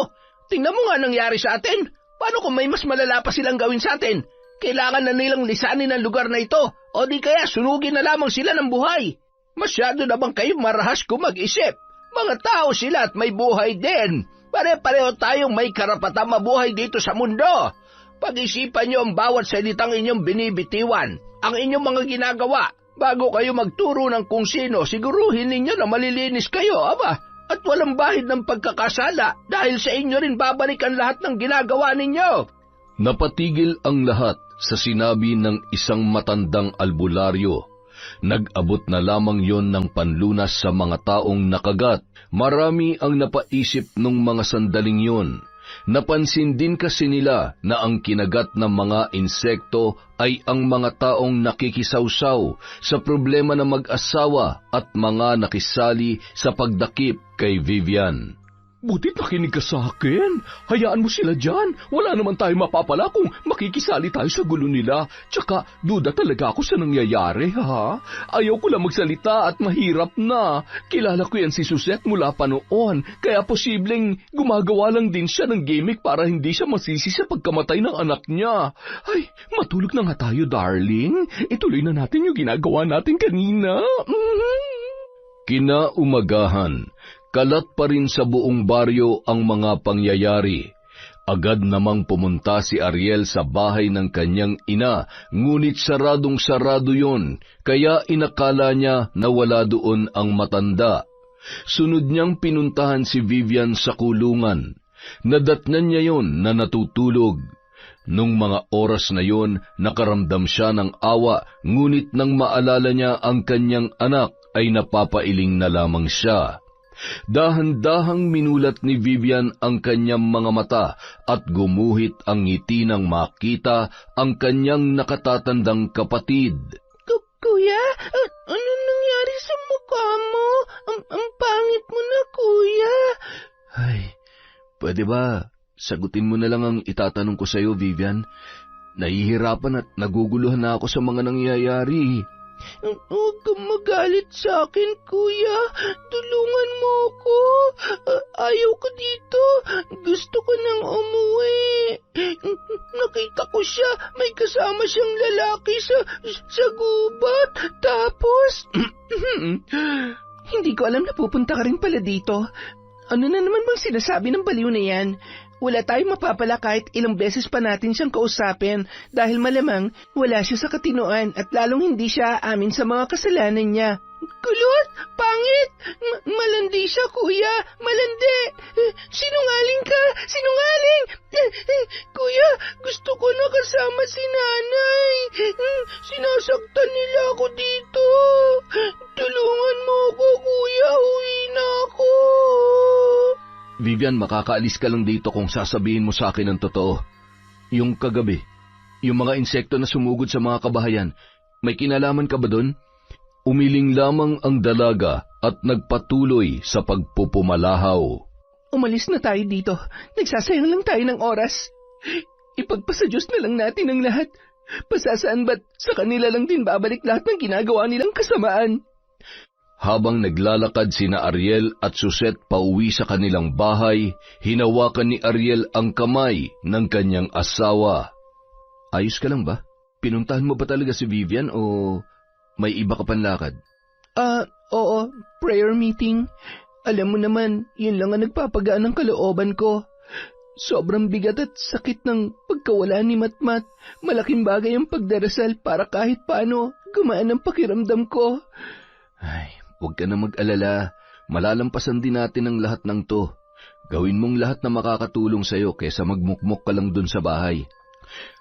Tingnan mo nga nangyari sa atin. Paano kung may mas malala pa silang gawin sa atin? Kailangan na nilang lisanin ang lugar na ito o di kaya sunugin na lamang sila ng buhay. Masyado na bang kayo marahas kung mag-isip? Mga tao sila at may buhay din. Pare-pareho tayong may karapatang mabuhay dito sa mundo. Pag-isipan niyo ang bawat salitang inyong binibitiwan, ang inyong mga ginagawa. Bago kayo magturo ng kung sino, siguruhin ninyo na malilinis kayo, aba, at walang bahid ng pagkakasala dahil sa inyo rin babalik ang lahat ng ginagawa ninyo. Napatigil ang lahat sa sinabi ng isang matandang albularyo. Nag-abot na lamang yon ng panlunas sa mga taong nakagat. Marami ang napaisip nung mga sandaling yon. Napansin din kasi nila na ang kinagat ng mga insekto ay ang mga taong nakikisawsaw sa problema ng mag-asawa at mga nakisali sa pagdakip kay Vivian. Butit nakinig ka sa akin. Hayaan mo sila dyan. Wala naman tayo mapapala kung makikisali tayo sa gulo nila. Tsaka, duda talaga ako sa nangyayari, ha? Ayaw ko lang magsalita at mahirap na. Kilala ko yan si Suzette mula pa noon, kaya posibleng gumagawa lang din siya ng gimmick para hindi siya masisi sa pagkamatay ng anak niya. Ay, matulog na nga tayo, darling. Ituloy na natin yung ginagawa natin kanina. Kinaumagahan, kalat pa rin sa buong baryo ang mga pangyayari. Agad namang pumunta si Ariel sa bahay ng kanyang ina, ngunit saradong-sarado yon, kaya inakala niya na wala doon ang matanda. Sunod niyang pinuntahan si Vivian sa kulungan. Nadatnan niya yon na natutulog. Nung mga oras na yon, nakaramdam siya ng awa, ngunit nang maalala niya ang kanyang anak, ay napapailing na lamang siya. Dahan-dahang minulat ni Vivian ang kanyang mga mata at gumuhit ang ngiti nang makita ang kanyang nakatatandang kapatid. Kuya, ano nangyari sa mukha mo? Ang pangit mo na, kuya. Ay, pwede ba sagutin mo na lang ang itatanong ko sa iyo, Vivian? Nahihirapan at naguguluhan na ako sa mga nangyayari. Huwag kang magalit sa akin, kuya. Tulungan mo ako. Ayaw ko dito. Gusto ko nang umuwi. Nakita ko siya. May kasama siyang lalaki sa gubat. Tapos... Hindi ko alam na pupunta ka rin pala dito. Ano na naman bang sinasabi ng baliw na yan? Wala tayong mapapala kahit ilang beses pa natin siyang kausapin dahil malamang wala siya sa katinuan at lalong hindi siya amin sa mga kasalanan niya. Kulot! Pangit! Malandi siya, kuya! Malandi! Sinungaling ka! Sinungaling! Kuya, gusto ko na kasama si nanay. Sinasaktan nila ako dito. Tulungan mo ako, kuya. Uwi na ako. Vivian, makakaalis ka lang dito kung sasabihin mo sa akin ang totoo. Yung kagabi, yung mga insekto na sumugod sa mga kabahayan, may kinalaman ka ba doon? Umiling lamang ang dalaga at nagpatuloy sa pagpupumalahaw. Umalis na tayo dito. Nagsasayang lang tayo ng oras. Ipagpasa Diyos na lang natin ang lahat. Pasasaan ba't sa kanila lang din babalik lahat ng ginagawa nilang kasamaan? Habang naglalakad sina Ariel at Suzette pauwi sa kanilang bahay, hinawakan ni Ariel ang kamay ng kanyang asawa. Ayos ka lang ba? Pinuntahan mo ba talaga si Vivian o may iba ka pang lakad? Oo, prayer meeting. Alam mo naman, yun lang ang nagpapagaan ng kalooban ko. Sobrang bigat at sakit ng pagkawala ni Matmat. Malaking bagay ang pagdarasal para kahit paano gumaan ang pakiramdam ko. Ay, huwag ka na mag-alala. Malalampasan din natin ang lahat ng to. Gawin mong lahat na makakatulong sa'yo kaysa magmukmok ka lang dun sa bahay.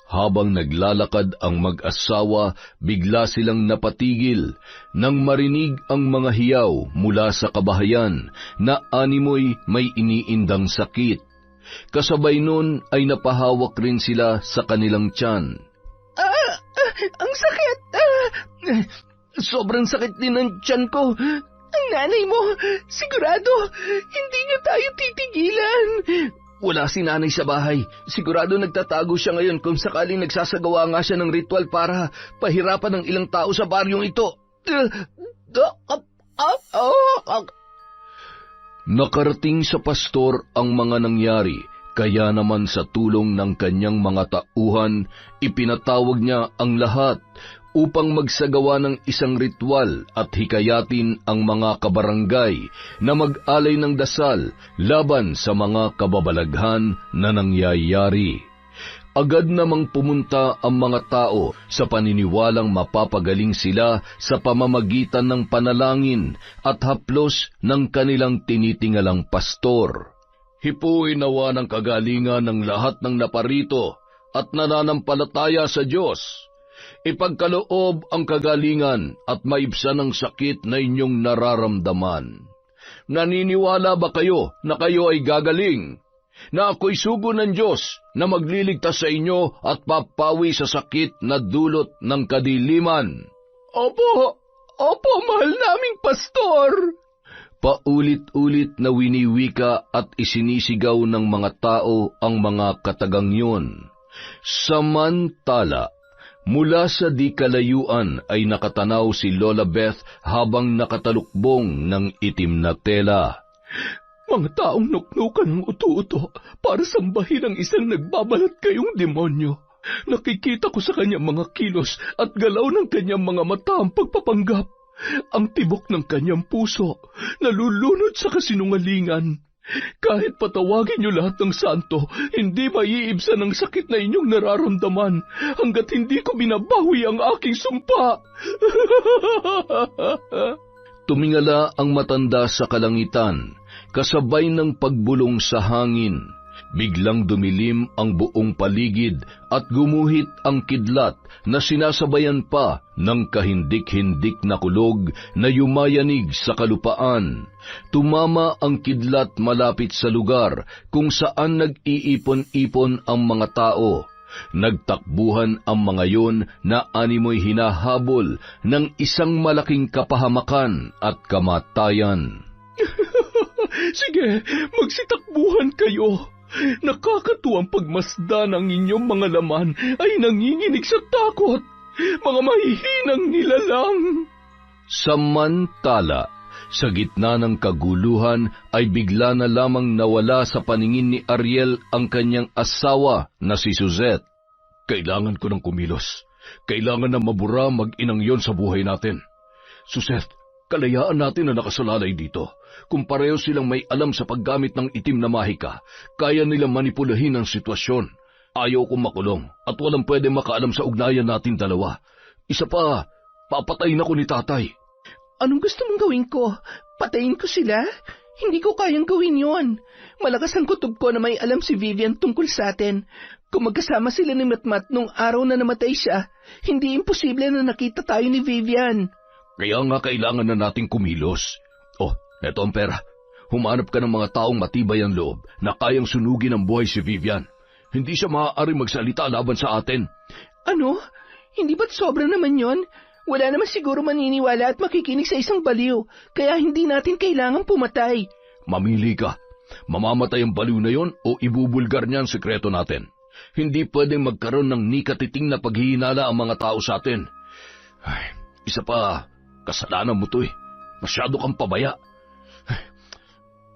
Habang naglalakad ang mag-asawa, bigla silang napatigil nang marinig ang mga hiyaw mula sa kabahayan na animoy may iniindang sakit. Kasabay nun ay napahawak rin sila sa kanilang tiyan. Ang sakit! Sobrang sakit din ng tiyan ko. Ang nanay mo, sigurado, hindi niya tayo titigilan. Wala si nanay sa bahay. Sigurado nagtatago siya ngayon kung sakaling nagsasagawa nga siya ng ritual para pahirapan ng ilang tao sa baryong ito. Nakarating sa pastor ang mga nangyari, kaya naman sa tulong ng kanyang mga tauhan, ipinatawag niya ang lahat upang magsagawa ng isang ritual at hikayatin ang mga kabarangay na mag-alay ng dasal laban sa mga kababalaghan na nangyayari. Agad namang pumunta ang mga tao sa paniniwalang mapapagaling sila sa pamamagitan ng panalangin at haplos ng kanilang tinitingalang pastor. Hipuin nawa ng kagalingan ng lahat ng naparito at nananampalataya sa Diyos. Ipagkaloob ang kagalingan at maibsan ang sakit na inyong nararamdaman. Naniniwala ba kayo na kayo ay gagaling? Na ako'y sugo ng Diyos na magliligtas sa inyo at papawi sa sakit na dulot ng kadiliman? Opo, mahal naming pastor! Paulit-ulit na winiwika at isinisigaw ng mga tao ang mga katagang yun. Samantala, mula sa di kalayuan ay nakatanaw si Lola Beth habang nakatalukbong ng itim na tela. Mga taong nuknukan ng uto-uto para sambahin ang isang nagbabalat kayong demonyo. Nakikita ko sa kanyang mga kilos at galaw ng kanyang mga mata ang pagpapanggap. Ang tibok ng kanyang puso nalulunod sa kasinungalingan. Kahit patawagin niyo lahat ng santo, hindi maiibsan ang sakit na inyong nararamdaman hanggat hindi ko binabawi ang aking sumpa. Tumingala ang matanda sa kalangitan, kasabay ng pagbulong sa hangin. Biglang dumilim ang buong paligid at gumuhit ang kidlat na sinasabayan pa ng kahindik-hindik na kulog na yumayanig sa kalupaan. Tumama ang kidlat malapit sa lugar kung saan nag-iipon-ipon ang mga tao. Nagtakbuhan ang mga yon na animoy hinahabol ng isang malaking kapahamakan at kamatayan. Sige, magsitakbuhan kayo. Nakakatuwang pagmasdan ang inyong mga laman ay nanginginig sa takot. Mga mahihinang nilalang. Samantala, sa gitna ng kaguluhan ay bigla na lamang nawala sa paningin ni Ariel ang kanyang asawa na si Suzette. Kailangan ko ng kumilos. Kailangan na mabura mag-inang yon sa buhay natin. Suzette, kalayaan natin na nakasalalay dito. Kung pareho silang may alam sa paggamit ng itim na mahika, kaya nilang manipulahin ang sitwasyon. Ayaw kong makulong at walang pwede makaalam sa ugnayan natin dalawa. Isa pa, papatayin ako ni tatay. Anong gusto mong gawin ko? Patayin ko sila? Hindi ko kayang gawin yon. Malakas ang kutob ko na may alam si Vivian tungkol sa atin. Kung magkasama sila ni Matmat nung araw na namatay siya, hindi imposible na nakita tayo ni Vivian. Kaya nga kailangan na nating kumilos. Oh, eto ang pera. Humanap ka ng mga taong matibay ang loob na kayang sunugin ang buhay si Vivian. Hindi siya maaaring magsalita laban sa atin. Ano? Hindi ba't sobra naman yon? Wala naman siguro maniniwala at makikinig sa isang baliw, kaya hindi natin kailangang pumatay. Mamili ka. Mamamatay ang baliw na yon o ibubulgar niya ang sekreto natin. Hindi pwedeng magkaroon ng nikatiting na paghihinala ang mga tao sa atin. Ay, isa pa, kasalanan mo to eh. Masyado kang pabaya.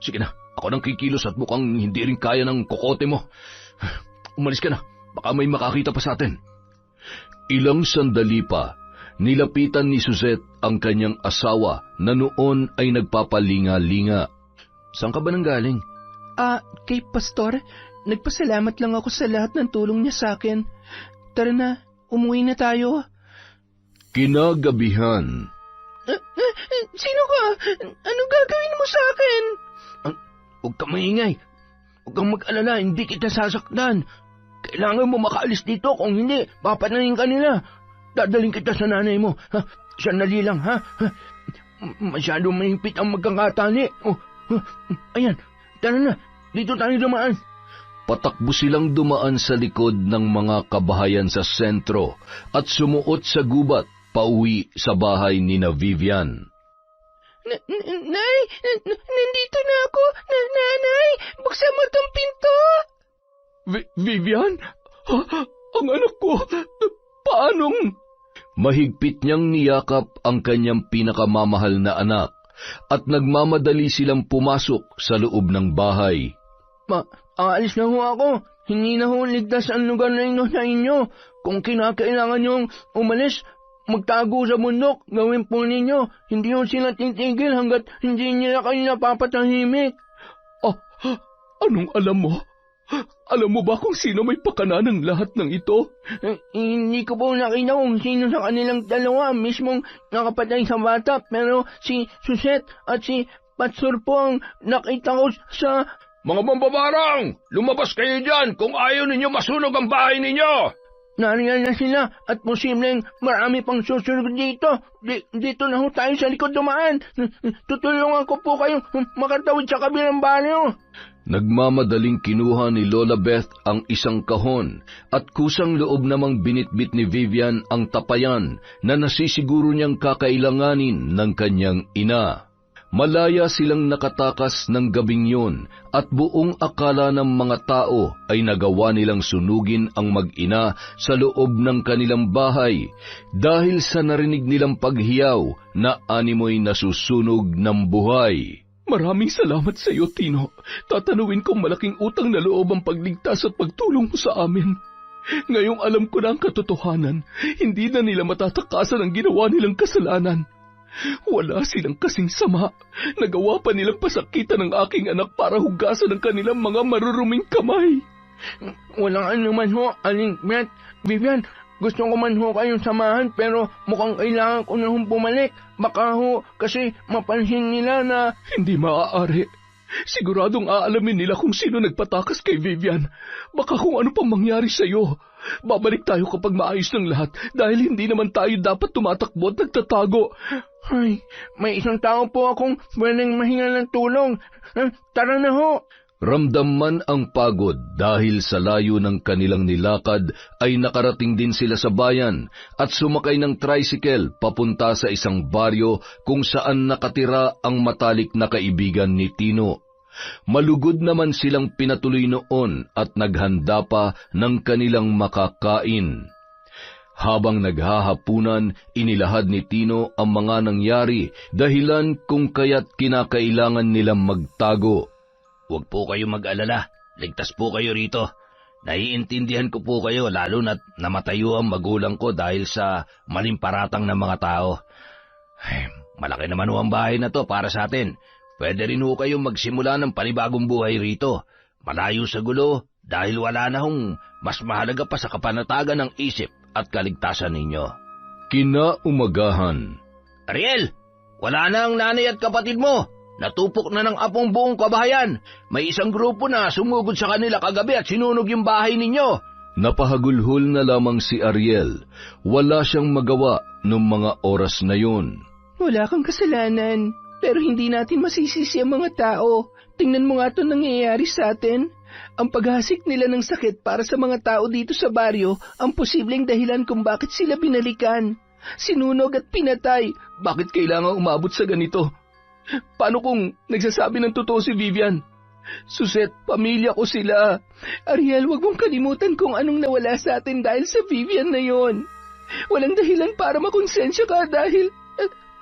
Sige na, ako nang kikilos at mukhang hindi rin kaya ng kokote mo. Umalis ka na, baka may makakita pa sa atin. Ilang sandali pa, nilapitan ni Suzette ang kanyang asawa na noon ay nagpapalinga-linga. Saan ka ba nanggaling? Kay Pastor, nagpasalamat lang ako sa lahat ng tulong niya sa akin. Tara na, umuwi na tayo. Kinagabihan. Sino ka? Anong gagawin mo sa akin? Huwag kang maingay. Huwag kang mag-alala, hindi kita sasaktan. Kailangan mo makaalis dito, kung hindi, papanayin ka nila. Dadaling kita sa nanay mo. Sandali lang, ha? Masyado mahigpit ang magkakatali. Ayan, tara na, dito tayo dumaan. Patakbo silang dumaan sa likod ng mga kabahayan sa sentro at sumuot sa gubat pauwi sa bahay ni na Vivian. Nay, nandito na ako. Nanay, buksan mo tong pinto. Vivian? Ang anak ko, paanong? Mahigpit niyang niyakap ang kanyang pinakamamahal na anak at nagmamadali silang pumasok sa loob ng bahay. Aalis na ho ako. Hindi na ho ligtas ang lugar na ino sa inyo. Kung kinakailangan niyong umalis, magtago sa bundok, gawin po ninyo. Hindi ho sila titigil hanggat hindi nila kayo napapatahimik. Anong alam mo? Alam mo ba kung sino may pakana ng lahat ng ito? Hindi ko po nakita kung sino sa kanilang dalawa mismong nakapatay sa bata, pero si Suzette at si Pastor po ang nakita ko sa... Mga mambabarang! Lumabas kayo dyan kung ayaw ninyo masunog ang bahay ninyo! Nariyan na sila at posibleng marami pang susunod dito. Dito na ho tayo sa likod dumaan. Tutulungan ko po kayo makatawid sa kabilang baryo. Nagmamadaling kinuha ni Lola Beth ang isang kahon at kusang loob namang binitbit ni Vivian ang tapayan na nasisiguro niyang kakailanganin ng kanyang ina. Malaya silang nakatakas ng gabing yun at buong akala ng mga tao ay nagawa nilang sunugin ang mag-ina sa loob ng kanilang bahay dahil sa narinig nilang paghiyaw na animoy nasusunog ng buhay. Maraming salamat sa iyo, Tino. Tatanuin kong malaking utang na loob ang pagligtas at pagtulong mo sa amin. Ngayong alam ko na ang katotohanan, hindi na nila matatakasan ang ginawa nilang kasalanan. Wala silang kasing sama. Nagawa pa nilang pasakitan ng aking anak para hugasan ang kanilang mga maruruming kamay. Walang anuman ho, Aling Beth. Vivian, gusto ko man ho kayong samahan pero mukhang kailangan ko na hong bumalik. Baka ho kasi mapansin nila na... Hindi maaari. Siguradong aalamin nila kung sino nagpatakas kay Vivian. Baka kung ano pang mangyari sa iyo. Babalik tayo kapag maayos ng lahat dahil hindi naman tayo dapat tumatakbo at nagtatago. Ay, may isang tao po akong pwedeng mahinga ng tulong. Tara na ho. Ramdam man ang pagod dahil sa layo ng kanilang nilakad ay nakarating din sila sa bayan at sumakay ng tricycle papunta sa isang baryo kung saan nakatira ang matalik na kaibigan ni Tino. Malugod naman silang pinatuloy noon at naghanda pa ng kanilang makakain. Habang naghahapunan, inilahad ni Tino ang mga nangyari, dahilan kung kaya't kinakailangan nilang magtago. Huwag po kayo mag-alala, ligtas po kayo rito. Naiintindihan ko po kayo lalo na't namatayo ang magulang ko dahil sa maling paratang ng mga tao. Ay, malaki naman ho ang bahay na to para sa atin. Pwede rin ho kayong magsimula ng panibagong buhay rito. Malayo sa gulo dahil wala na hong mas mahalaga pa sa kapanatagan ng isip at kaligtasan ninyo. Kinaumagahan. Ariel, wala na ang nanay at kapatid mo. Natupok na ng apong buong kabahayan. May isang grupo na sumugod sa kanila kagabi at sinunog yung bahay ninyo. Napahagulhol na lamang si Ariel. Wala siyang magawa noong mga oras na yun. Wala kang kasalanan, pero hindi natin masisisi ang mga tao. Tingnan mo nga ito nangyayari sa atin. Ang paghasik nila ng sakit para sa mga tao dito sa baryo ang posibleng dahilan kung bakit sila binalikan. Sinunog at pinatay. Bakit kailangan umabot sa ganito? Paano kung nagsasabi ng totoo si Vivian? Suzette, pamilya ko sila. Ariel, wag mong kalimutan kung anong nawala sa atin dahil sa Vivian na yon. Walang dahilan para makonsensya ka dahil...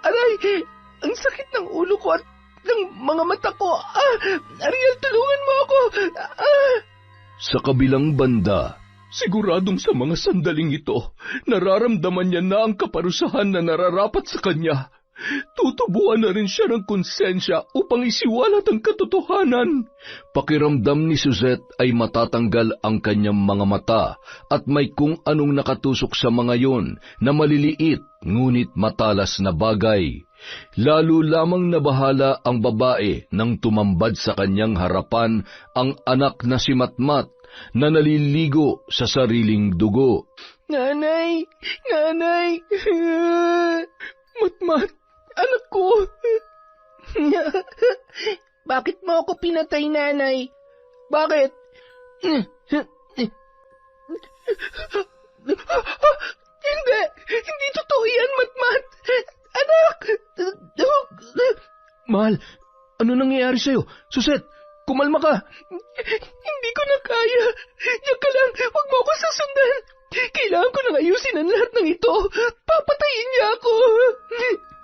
Aray! Ang sakit ng ulo ko at ng mga mata ko. Ariel, tulungan mo ako. Sa kabilang banda, Siguradong sa mga sandaling ito, nararamdaman niya na ang kaparusahan na nararapat sa kanya. Tutubuan na rin siya ng konsensya upang isiwalat ang katotohanan. pakiramdam ni Suzette ay matatanggal ang kanyang mga mata at may kung anong nakatusok sa mga yon na maliliit ngunit matalas na bagay. Lalo lamang nabahala ang babae nang tumambad sa kanyang harapan ang anak na si Matmat na naliligo sa sariling dugo. Nanay! Nanay! Matmat, anak ko! Bakit mo ako pinatay, nanay? Bakit? Hindi totoo yan, Matmat! Anak! Mahal, ano nangyayari sa'yo? Suzette, kumalma ka! Hindi ko na kaya. Diyan ka lang, huwag mo ako sasundan. Kailangan ko nang ayusin ang lahat ng ito. Papatayin niya ako.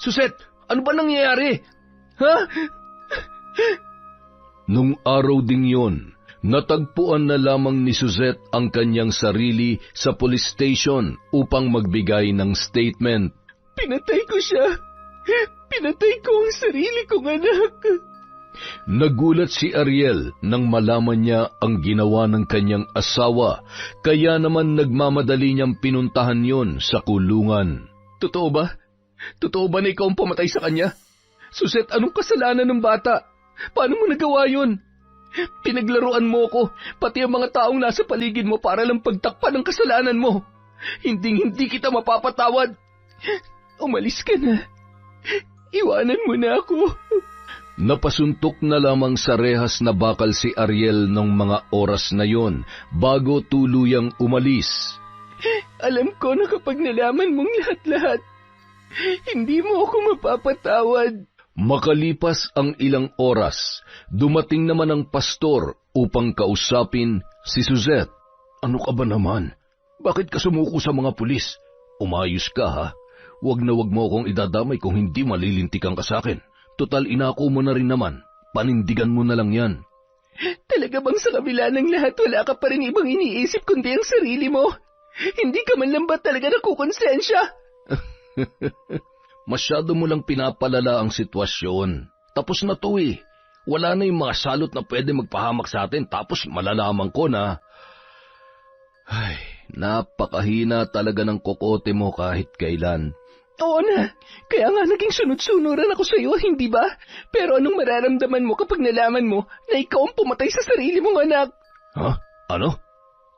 Suzette, ano ba nangyayari? Ha? Nung araw ding yon, natagpuan na lamang ni Suzette ang kanyang sarili sa police station upang magbigay ng statement. Pinatay ko siya. Pinatay ko ang sarili kong anak. Nagulat si Ariel nang malaman niya ang ginawa ng kanyang asawa, kaya naman nagmamadali niyang pinuntahan yon sa kulungan. Totoo ba? Totoo ba na ikaw ang pamatay sa kanya? Suzette, anong kasalanan ng bata? Paano mo nagawa yun? Pinaglaruan mo ko, pati ang mga taong nasa paligid mo para lang pagtakpan ang kasalanan mo. Hindi kita mapapatawad. Umalis ka na. Iwanan mo na ako. Napasuntok na lamang sa rehas na bakal si Ariel ng mga oras na yon bago tuluyang umalis. Alam ko na kapag nalaman mong lahat-lahat, hindi mo ako mapapatawad. Makalipas ang ilang oras, dumating naman ang pastor upang kausapin si Suzette. Ano ka ba naman? Bakit ka sumuko sa mga pulis? Umayos ka ha? Wag na wag mo akong idadamay kung hindi malilintikan ka sa akin. Total inako mo na rin naman. Panindigan mo na lang yan. Talaga bang sa kabila ng lahat wala ka pa rin ibang iniisip kundi ang sarili mo? Hindi ka man lang ba talaga nakukonsensya? Masyado mo lang pinapalala ang sitwasyon. Tapos na to eh. Wala na yung mga salot na pwede magpahamak sa atin tapos malalaman ko na... Ay, napakahina talaga ng kokote mo kahit kailan. Oo na, kaya nga naging sunod-sunuran ako sa iyo, hindi ba? Pero anong mararamdaman mo kapag nalaman mo na ikaw ang pumatay sa sarili mong anak? Ha? Ano?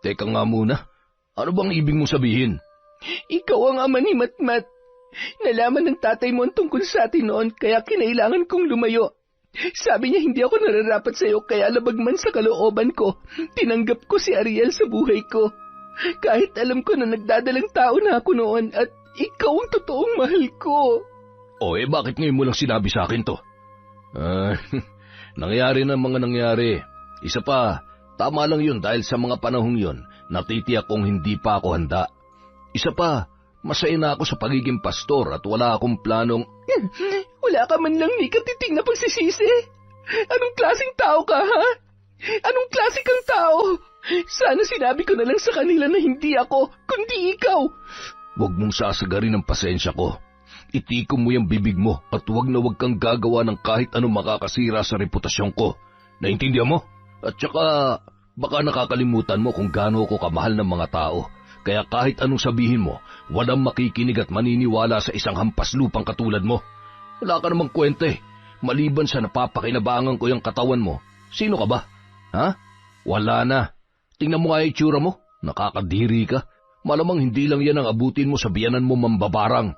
Teka nga muna. Ano bang ibig mong sabihin? Ikaw ang ama ni Matmat. Nalaman ng tatay mo ang tungkol sa atin noon, kaya kinailangan kong lumayo. Sabi niya hindi ako nararapat sa iyo, kaya labag man sa kalooban ko, tinanggap ko si Ariel sa buhay ko. Kahit alam ko na nagdadalang tao na ako noon at ikaw ang totoong mahal ko. O bakit ngayon mo lang sinabi sa akin to? Nangyari na mga nangyari. Isa pa, tama lang yun dahil sa mga panahong yun, natitiyak kong hindi pa ako handa. Isa pa, masaya na ako sa pagiging pastor at wala akong planong... Wala ka man lang ni katiting na pagsisisi. Anong klaseng tao ka, ha? Anong klase kang tao? Sana sinabi ko na lang sa kanila na hindi ako, kundi ikaw. Huwag mong sasagarin ang pasensya ko. Itikom mo yung bibig mo at huwag na huwag kang gagawa ng kahit anong makakasira sa reputasyon ko. Naintindihan mo? At saka, baka nakakalimutan mo kung gaano ko kamahal ng mga tao. Kaya kahit anong sabihin mo, walang makikinig at maniniwala sa isang hampas lupang katulad mo. Wala ka namang kwenta eh. Maliban sa napapakinabangan ko yung katawan mo, sino ka ba? Ha? Wala na. Tingnan mo nga yung itsura mo. Nakakadiri ka. Malamang hindi lang yan ang abutin mo sa biyanan mo mambabarang.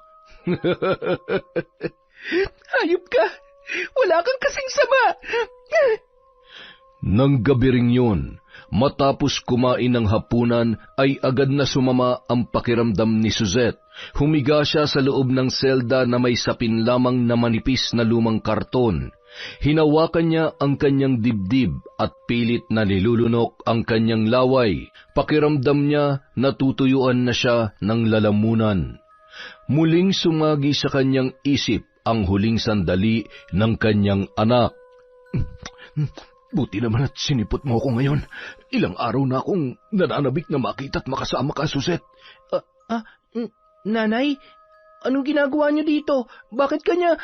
Hayop ka! Wala kang kasing sama! Nang gabi ring yun, matapos kumain ng hapunan ay agad na sumama ang pakiramdam ni Suzette. Humiga siya sa loob ng selda na may sapin lamang na manipis na lumang karton. Hinawakan niya ang kanyang dibdib at pilit na nilulunok ang kanyang laway. Pakiramdam niya natutuyuan na siya ng lalamunan. Muling sumagi sa kanyang isip ang huling sandali ng kanyang anak. Buti naman at sinipot mo ako ngayon. Ilang araw na akong nananabik na makita at makasama ka, Suzette. Nanay, anong ginagawa niyo dito? Bakit kanya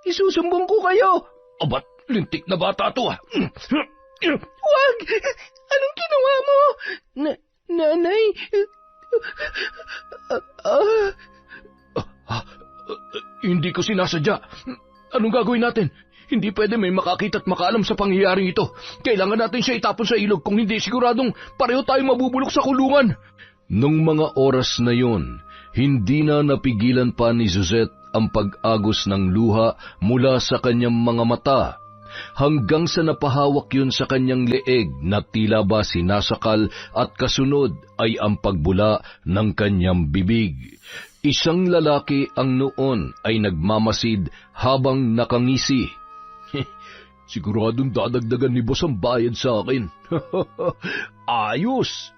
isusumbong ko kayo? Abat, lintik na bata to ah. Wag! Anong ginawa mo? Nanay... Hindi ko sinasadya. Anong gagawin natin? Hindi pwede may makakita at makaalam sa pangyayaring ito. Kailangan natin siya itapon sa ilog, kung hindi siguradong pareho tayo mabubulok sa kulungan. Nung mga oras na yon, hindi na napigilan pa ni Suzette ang pag-agos ng luha mula sa kanyang mga mata, hanggang sa napahawak yun sa kanyang leeg na tila ba sinasakal, at kasunod ay ang pagbula ng kanyang bibig. Isang lalaki ang noon ay nagmamasid habang nakangisi. Siguradong dadagdagan ni boss ang bayad sa akin. Ayos!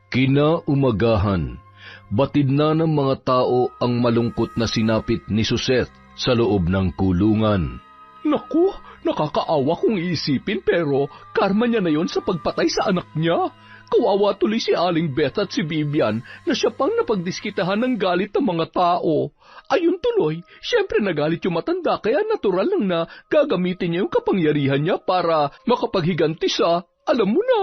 Kinaumagahan, batid na ng mga tao ang malungkot na sinapit ni Suzette sa loob ng kulungan. Naku, nakakaawa kung iisipin, pero karma niya na yon sa pagpatay sa anak niya. Kawawa tuloy si Aling Beth at si Vivian na siya pang napagdiskitahan ng galit ng mga tao. Ayun tuloy, siyempre nagalit yung matanda, kaya natural lang na gagamitin niya yung kapangyarihan niya para makapaghiganti sa, alam mo na.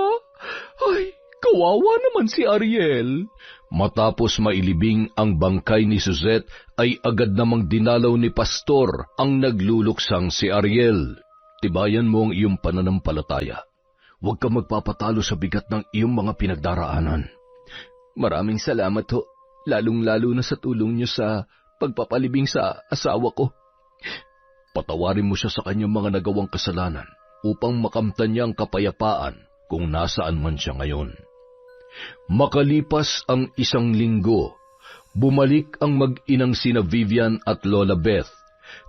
Ay, kawawa naman si Ariel. Matapos mailibing ang bangkay ni Suzette, ay agad namang dinalaw ni Pastor ang nagluluksang si Ariel. Tibayan mo ang iyong pananampalataya. Huwag ka magpapatalo sa bigat ng iyong mga pinagdaraanan. Maraming salamat ho, lalong-lalo na sa tulong niyo sa pagpapalibing sa asawa ko. Patawarin mo siya sa kanyang mga nagawang kasalanan upang makamtan niya ang kapayapaan kung nasaan man siya ngayon. Makalipas ang 1 linggo, bumalik ang mag-inang sina Vivian at Lola Beth.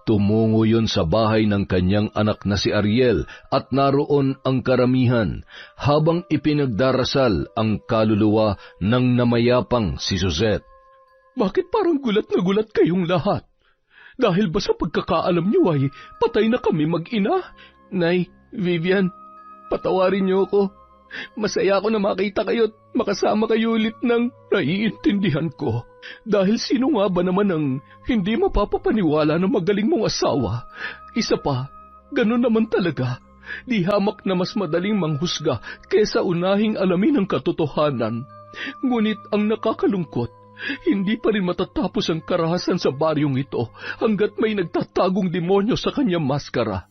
Tumungo yun sa bahay ng kanyang anak na si Ariel, at naroon ang karamihan habang ipinagdarasal ang kaluluwa ng namayapang si Suzette. Bakit parang gulat na gulat kayong lahat? Dahil ba sa pagkakaalam niyo ay patay na kami mag-ina? Nay, Vivian, patawarin niyo ako. Masaya ako na makita kayo at makasama kayo ulit ng naiintindihan ko. Dahil sino nga ba naman ang hindi mapapapaniwala na magaling mong asawa? Isa pa, ganun naman talaga. Di hamak na mas madaling manghusga kesa unahing alamin ang katotohanan. Ngunit ang nakakalungkot, hindi pa rin matatapos ang karahasan sa baryong ito hanggat may nagtatagong demonyo sa kanyang maskara.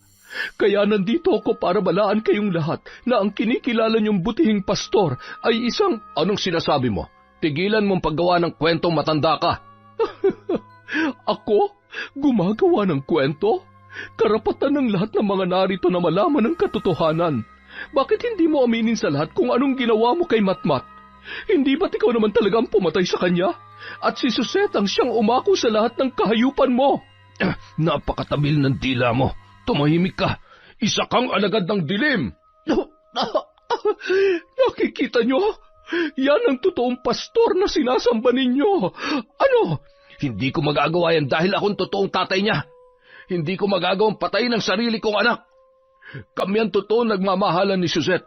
Kaya nandito ako para balaan kayong lahat na ang kinikilala niyong butihing pastor ay isang... Anong sinasabi mo? Tigilan mong paggawa ng kwentong matanda ka. Ako? Gumagawa ng kwento? Karapatan ng lahat ng mga narito na malaman ang katotohanan. Bakit hindi mo aminin sa lahat kung anong ginawa mo kay Matmat? Hindi ba't ikaw naman talagang pumatay sa kanya? At si Suzette ang siyang umako sa lahat ng kahayupan mo. Napakatabil ng dila mo. Tumahimik ka. Isa kang alagad ng dilim. Nakikita niyo? Yan ang totoong pastor na sinasamba ninyo. Ano? Hindi ko magagawa yan dahil akong totoong tatay niya. Hindi ko magagawang patayin ang sarili kong anak. Kami ang totoong nagmamahalan ni Suzette.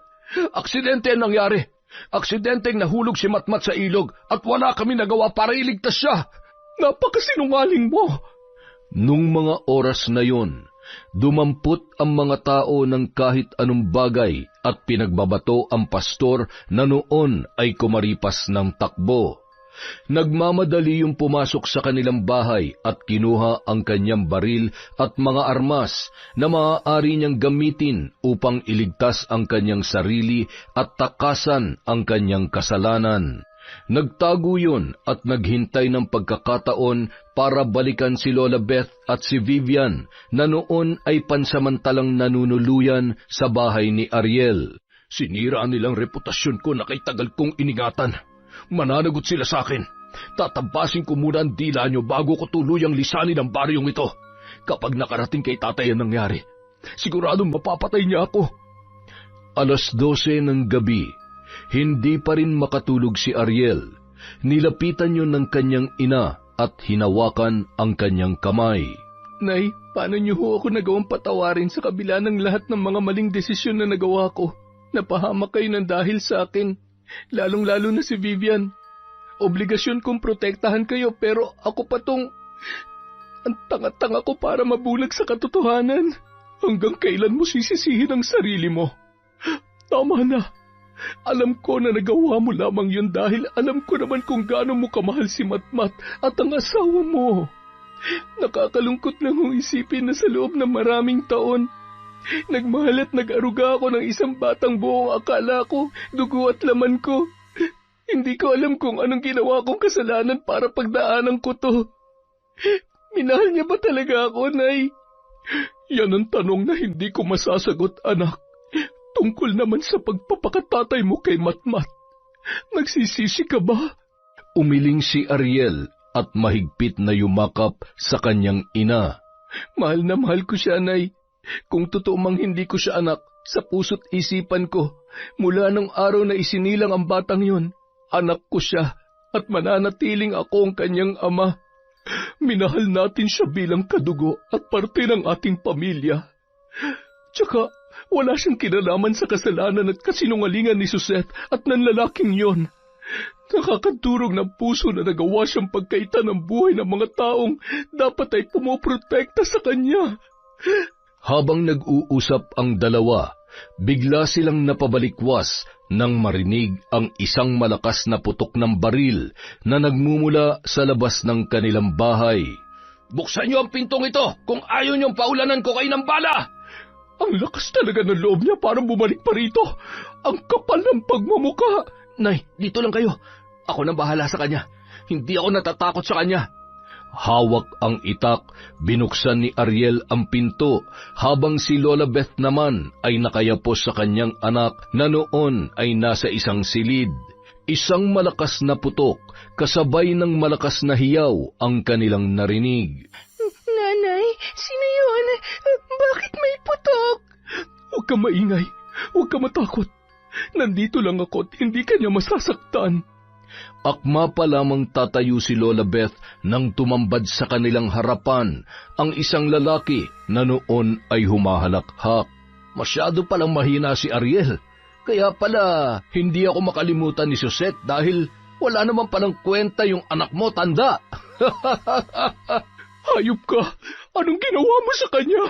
Aksidente ang nangyari. Aksidenteng nahulog si Matmat sa ilog at wala kami nagawa para iligtas siya. Napakasinungaling mo. Nung mga oras na yon, dumampot ang mga tao ng kahit anong bagay at pinagbabato ang pastor na noon ay kumaripas ng takbo. Nagmamadali yung pumasok sa kanilang bahay at kinuha ang kanyang baril at mga armas na maaari niyang gamitin upang iligtas ang kanyang sarili at takasan ang kanyang kasalanan. Nagtago yun at naghintay ng pagkakataon para balikan si Lola Beth at si Vivian na noon ay pansamantalang nanunuluyan sa bahay ni Ariel. Sinira nilang reputasyon ko na kay tagal kong iningatan. Mananagot sila sa akin. Tatabasin ko muna ang dila nyo bago ko tuluyang lisanin ang baryong ito. Kapag nakarating kay tatay ang nangyari, siguradong mapapatay niya ako. 12:00 ng gabi. Hindi pa rin makatulog si Ariel. Nilapitan yun ng kanyang ina at hinawakan ang kanyang kamay. Nay, paano niyo ho ako nagawang patawarin sa kabila ng lahat ng mga maling desisyon na nagawa ko? Napahamak kayo ng dahil sa akin, lalong-lalo na si Vivian. Obligasyon kong protektahan kayo pero ako pa tong... Ang tanga-tanga ko para mabulag sa katotohanan. Hanggang kailan mo sisisihin ang sarili mo? Tama na. Alam ko na nagawa mo lamang yun dahil alam ko naman kung gaano mo kamahal si Matmat at ang asawa mo. Nakakalungkot lang kung isipin na sa loob ng maraming taon, nagmahal at nag-aruga ako ng isang batang buong akala ko, dugo at laman ko. Hindi ko alam kung anong ginawa kong kasalanan para pagdaanan ko to. Minahal niya ba talaga ako, Nay? Yan ang tanong na hindi ko masasagot, anak. Tungkol naman sa pagpapakatatay mo kay Matmat. Nagsisisi ka ba? Umiling si Ariel at mahigpit na yumakap sa kanyang ina. Mahal na mahal ko siya, Nay. Kung totoo mang hindi ko siya anak, sa puso't isipan ko, mula nung araw na isinilang ang batang yun, anak ko siya at mananatiling ako ang kanyang ama. Minahal natin siya bilang kadugo at parte ng ating pamilya. Tsaka, wala siyang kinalaman sa kasalanan at kasinungalingan ni Susette at ng lalaking yon. Nakakadurog ng puso na nagawa siyang pagkaitan ng buhay ng mga taong dapat ay pumoprotekta sa kanya. Habang nag-uusap ang dalawa, bigla silang napabalikwas nang marinig ang isang malakas na putok ng baril na nagmumula sa labas ng kanilang bahay. Buksan niyo ang pintong ito kung ayaw niyong paulanan ko kayo ng bala! Ang lakas talaga ng loob niya para bumalik pa rito. Ang kapal ng pagmumuka. Nay, dito lang kayo. Ako nang bahala sa kanya. Hindi ako natatakot sa kanya. Hawak ang itak, binuksan ni Ariel ang pinto, habang si Lola Beth naman ay nakayapos sa kanyang anak na noon ay nasa isang silid. Isang malakas na putok, kasabay ng malakas na hiyaw ang kanilang narinig. Nanay, sino yun? Bakit may putok? Huwag ka maingay. Huwag ka matakot. Nandito lang ako at hindi ka niya masasaktan. Akma pa lamang tatayo si Lola Beth nang tumambad sa kanilang harapan ang isang lalaki na noon ay humahalakhak. Masyado palang mahina si Ariel. Kaya pala hindi ako makalimutan ni Susette dahil wala naman palang kwenta yung anak mo, tanda. Hayop ka! Anong ginawa mo sa kanya?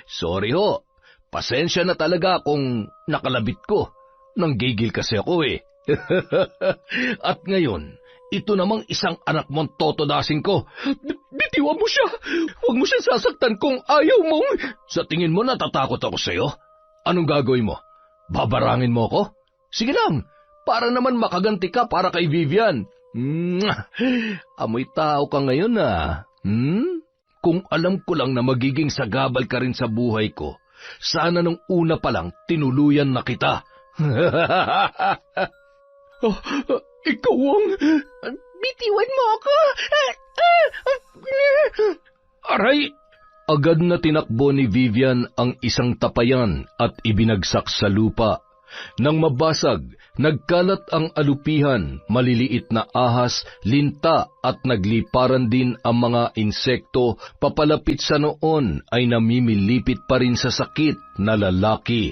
Sorry ho. Pasensya na talaga kung nakalabit ko. Nanggigil kasi ako eh. At ngayon, ito namang isang anak mong totodasin ko. Bitiwan mo siya! Huwag mo siya sasaktan kung ayaw mong... Sa tingin mo natatakot ako sa'yo? Anong gagawin mo? Babarangin mo ako? Sige lang, para naman makaganti ka para kay Vivian. Amoy tao ka ngayon ah. Kung alam ko lang na magiging sagabal ka rin sa buhay ko, sana nung una pa lang tinuluyan na kita. Ikaw ang... Bitiwan mo ako! Aray! Agad na tinakbo ni Vivian ang isang tapayan at ibinagsak sa lupa. Nang mabasag, nagkalat ang alupihan, maliliit na ahas, linta at nagliparan din ang mga insekto papalapit sa noon ay namimilipit pa rin sa sakit na lalaki.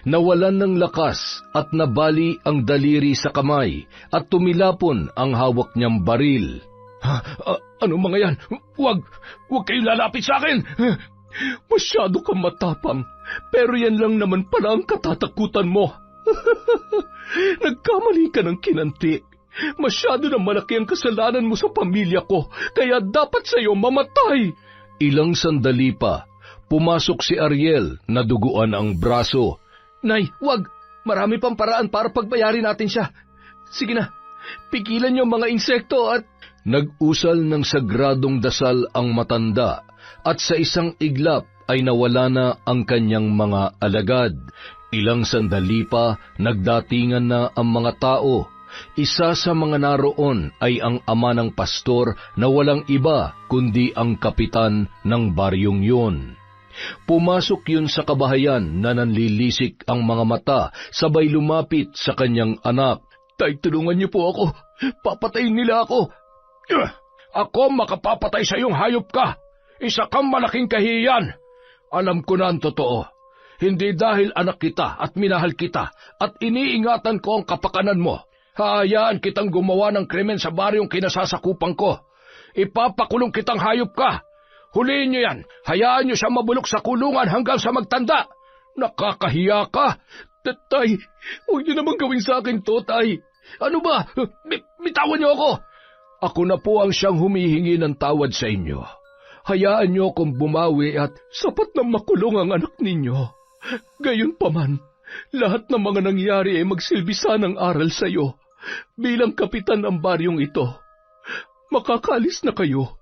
Nawalan ng lakas at nabali ang daliri sa kamay at tumilapon ang hawak niyang baril. Ano mga yan? Huwag kayong lalapit sa akin! Masyado kang matapang, pero yan lang naman pala ang katatakutan mo. Nagkamali ka ng kinanti. Masyado na malaki ang kasalanan mo sa pamilya ko, kaya dapat sa'yo mamatay. Ilang sandali pa, pumasok si Ariel na duguan ang braso. Nay, wag! Marami pang paraan para pagbayarin natin siya. Sige na, pigilan niyo mga insekto at... Nag-usal ng sagradong dasal ang matanda at sa isang iglap ay nawala na ang kanyang mga alagad. Ilang sandali pa, nagdatingan na ang mga tao. Isa sa mga naroon ay ang ama ng pastor na walang iba kundi ang kapitan ng baryong yun. Pumasok yun sa kabahayan na nanlilisik ang mga mata, sabay lumapit sa kanyang anak. Tay, tulungan niyo po ako. Papatayin nila ako. Ako makapapatay sa iyong hayop ka. Isa kang malaking kahiyan. Alam ko na ang totoo. Hindi dahil anak kita at minahal kita at iniingatan ko ang kapakanan mo. Hayaan kitang gumawa ng krimen sa baryong kinasasakupan ko. Ipapakulong kitang hayop ka. Huliin niyo yan. Hayaan niyo siya mabulok sa kulungan hanggang sa magtanda. Nakakahiya ka. Tay, huwag niyo naman gawin sa akin to, Tay. Ano ba? Bitawan niyo ako. Ako na po ang siyang humihingi ng tawad sa inyo. Hayaan niyo akong bumawi at Sapat na makulong ang anak ninyo. Gayunpaman, lahat ng mga nangyari ay magsilbisa ng aral sa iyo. Bilang kapitan ng baryong ito, makakaalis na kayo.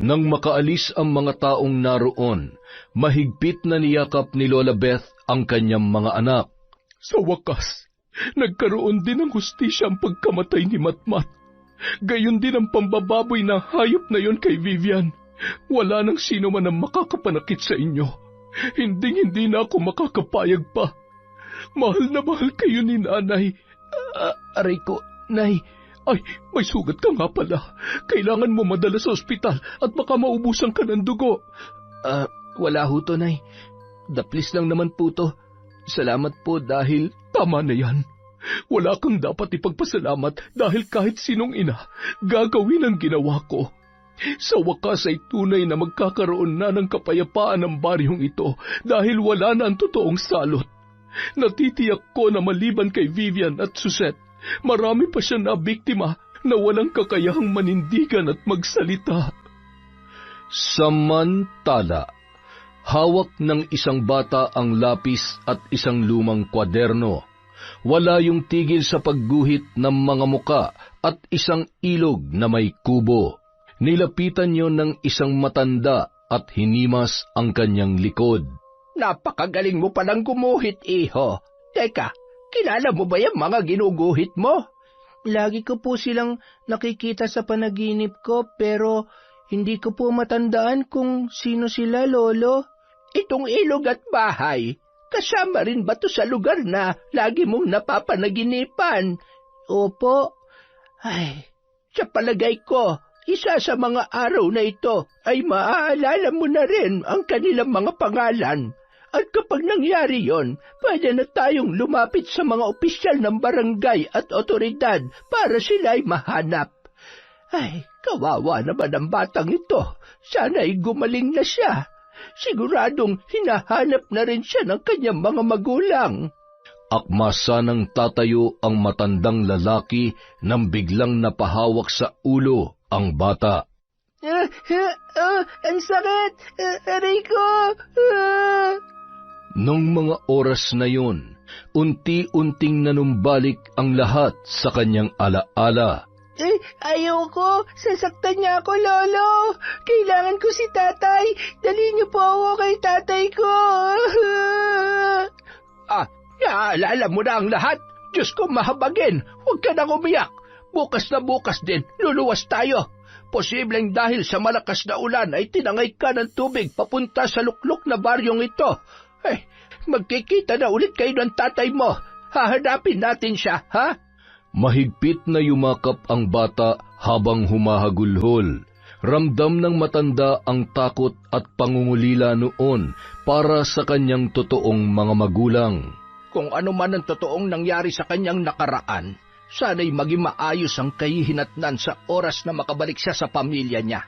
Nang makaalis ang mga taong naroon, mahigpit na niyakap ni Lola Beth ang kanyang mga anak. Sa wakas, nagkaroon din ng hustisya ang pagkamatay ni Matmat. Gayon din ang pambababoy ng hayop na yon kay Vivian. Wala nang sino man ang makakapanakit sa inyo. Hindi na ako makakapayag pa. Mahal na mahal kayo ni Nanay. Aray ko, Nay. Ay, may sugat ka nga pala. Kailangan mo madala sa ospital at baka maubusan ka ng dugo. Wala ho to, Nay. Daplis lang naman po to. Salamat po dahil... Tama na yan. Wala kang dapat ipagpasalamat dahil kahit sinong ina, gagawin ang ginawa ko. Sa wakas ay tunay na magkakaroon na ng kapayapaan ang baryong ito dahil wala na ang totoong salot. Natitiyak ko na maliban kay Vivian at Suzette, marami pa siya na biktima na walang kakayahang manindigan at magsalita. Samantala, hawak ng isang bata ang lapis at isang lumang kwaderno. Wala yung tigil sa pagguhit ng mga muka at isang ilog na may kubo. Nilapitan niyo ng isang matanda at hinimas ang kanyang likod. Napakagaling mo palang gumuhit, iho. Teka, kilala mo ba yung mga ginuguhit mo? Lagi ko po silang nakikita sa panaginip ko pero hindi ko po matandaan kung sino sila, Lolo. Itong ilog at bahay, kasama rin ba to sa lugar na lagi mong napapanaginipan? Opo. Ay, sa palagay ko, isa sa mga araw na ito ay maaalala mo na rin ang kanilang mga pangalan. At kapag nangyari yon, pwede na tayong lumapit sa mga opisyal ng barangay at otoridad para sila ay mahanap. Ay, kawawa naman ang batang ito. Sana'y gumaling na siya. Siguradong hinahanap na rin siya ng kanyang mga magulang. Akmasa ng tatayo ang matandang lalaki nang biglang napahawak sa ulo ang bata. Ang sakit! Aray ko! Nung mga oras na yun, unti-unting nanumbalik ang lahat sa kanyang alaala. Ayoko! Sasaktan niya ako, Lolo! Kailangan ko si Tatay! Dali niyo po ako kay Tatay ko! Naalala mo na ang lahat? Diyos ko mahabagin! Huwag ka nang umiyak! Bukas na bukas din, luluwas tayo! Posibleng dahil sa malakas na ulan ay tinangay ka ng tubig papunta sa lukluk na baryong ito. Magkikita na ulit kayo ng tatay mo. Hahanapin natin siya, ha? Mahigpit na yumakap ang bata habang humahagulhol. Ramdam ng matanda ang takot at pangungulila noon para sa kanyang totoong mga magulang. Kung ano man ang totoong nangyari sa kanyang nakaraan, sana'y maging maayos ang kahihinatnan sa oras na makabalik siya sa pamilya niya.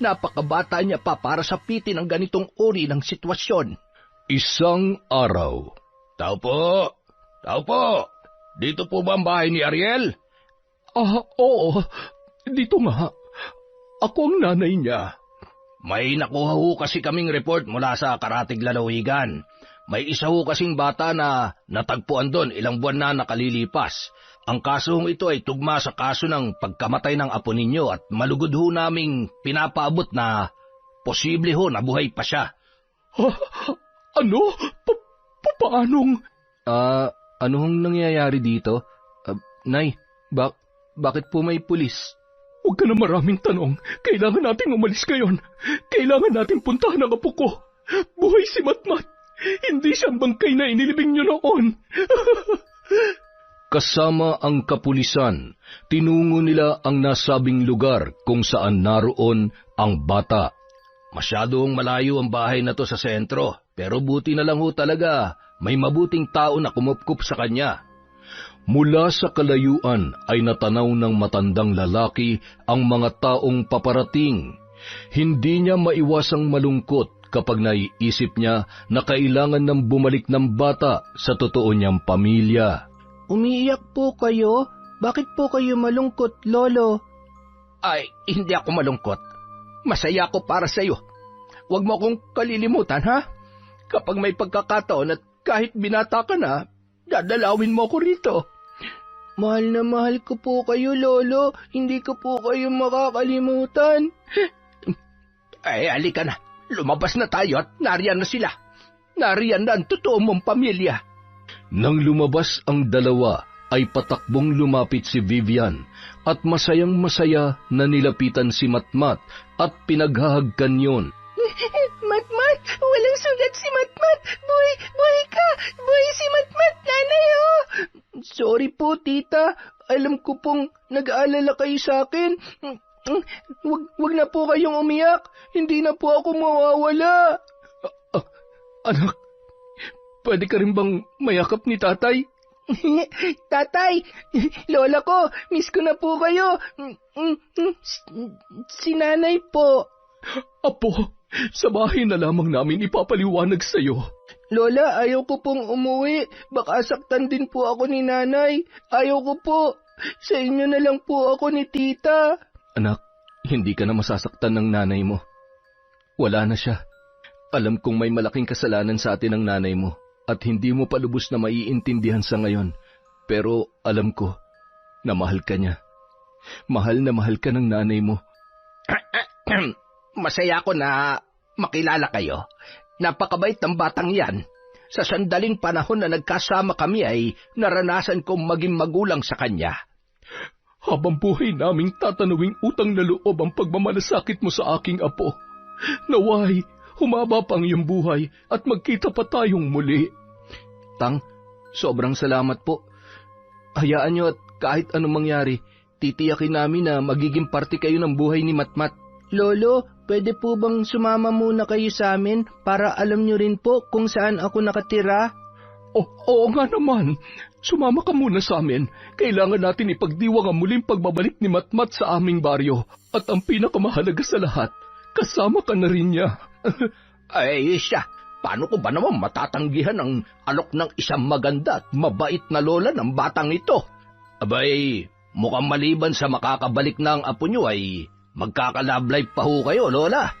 Napakabata niya pa para sapitin ang ganitong uri ng sitwasyon. Isang araw. Tao po! Dito po ba ang bahay ni Ariel? Oo. Dito nga. Ako ang nanay niya. May nakuha ho kasi kaming report mula sa Karatig Lalawigan. May isa ho kasing bata na natagpuan doon ilang buwan na nakalilipas. Ang kasong ito ay tugma sa kaso ng pagkamatay ng apo ninyo at malugod ho naming pinapaabot na posible ho nabuhay pa siya. Ano? Paanong? Ano hong nangyayari dito? Nay, bakit po may pulis? Huwag ka na maraming tanong. Kailangan nating umalis ngayon. Kailangan nating puntahan ang apo ko. Buhay si Matmat. Hindi siyang bangkay na inilibing niyo noon. Kasama ang kapulisan, tinungo nila ang nasabing lugar kung saan naroon ang bata. Masyadong malayo ang bahay na to sa sentro, pero buti na lang ho talaga, may mabuting tao na kumupkup sa kanya. Mula sa kalayuan ay natanaw ng matandang lalaki ang mga taong paparating. Hindi niya maiwasang malungkot kapag naiisip niya na kailangan ng bumalik ng bata sa totoo niyang pamilya. Umiiyak po kayo? Bakit po kayo malungkot, Lolo? Ay, hindi ako malungkot. Masaya ako para sa iyo. Huwag mo akong kalilimutan, ha? Kapag may pagkakataon at kahit binata ka na, dadalawin mo ako rito. Mahal na mahal ko po kayo, Lolo. Hindi ko po kayo makakalimutan. Ay, halika na. Lumabas na tayo at nariyan na sila. Nariyan na ang totoo mong pamilya. Nang lumabas ang dalawa, ay patakbong lumapit si Vivian at masayang-masaya na nilapitan si Matmat at pinaghahagkan yun. Matmat! Walang sugat si Matmat! Buhay ka! Buhay si Matmat, nanay oh! Sorry po, tita. Alam ko pong nag-aalala kayo sa akin. Wag na po kayong umiyak. Hindi na po ako mawawala. Anak, pwede ka rin bang mayakap ni tatay? Tatay, lola ko, miss ko na po kayo. Si nanay po. Apo, sa bahay na lamang namin ipapaliwanag sa'yo. Lola, ayaw ko pong umuwi. Baka saktan din po ako ni nanay. Ayaw ko po. Sa inyo na lang po ako ni tita. Anak, hindi ka na masasaktan ng nanay mo. Wala na siya. Alam kong may malaking kasalanan sa atin ng nanay mo at hindi mo pa lubos na maiintindihan sa ngayon. Pero alam ko na mahal ka niya. Mahal na mahal ka ng nanay mo. Masaya ako na makilala kayo. Napakabait ng batang yan. Sa sandaling panahon na nagkasama kami ay naranasan kong maging magulang sa kanya. Habang buhay naming tatanawing utang na loob ang pagmamalasakit mo sa aking apo. Naway, humaba pa ang iyong buhay at magkita pa tayong muli. Tang, sobrang salamat po. Hayaan niyo at kahit anong mangyari, titiyakin namin na magiging parte kayo ng buhay ni Matmat. Lolo, pwede po bang sumama muna kayo sa amin para alam niyo rin po kung saan ako nakatira? Oo nga naman. Sumama ka muna sa amin. Kailangan natin ipagdiwang ang muling pagbabalik ni Matmat sa aming baryo. At ang pinakamahalaga sa lahat, kasama ka na rin niya. Ay, siya. Paano ko ba naman matatanggihan ang alok ng isang maganda at mabait na lola ng batang ito? Abay, mukhang maliban sa makakabalik na ang apo niyo ay magkaka-love life pa ho kayo, lola.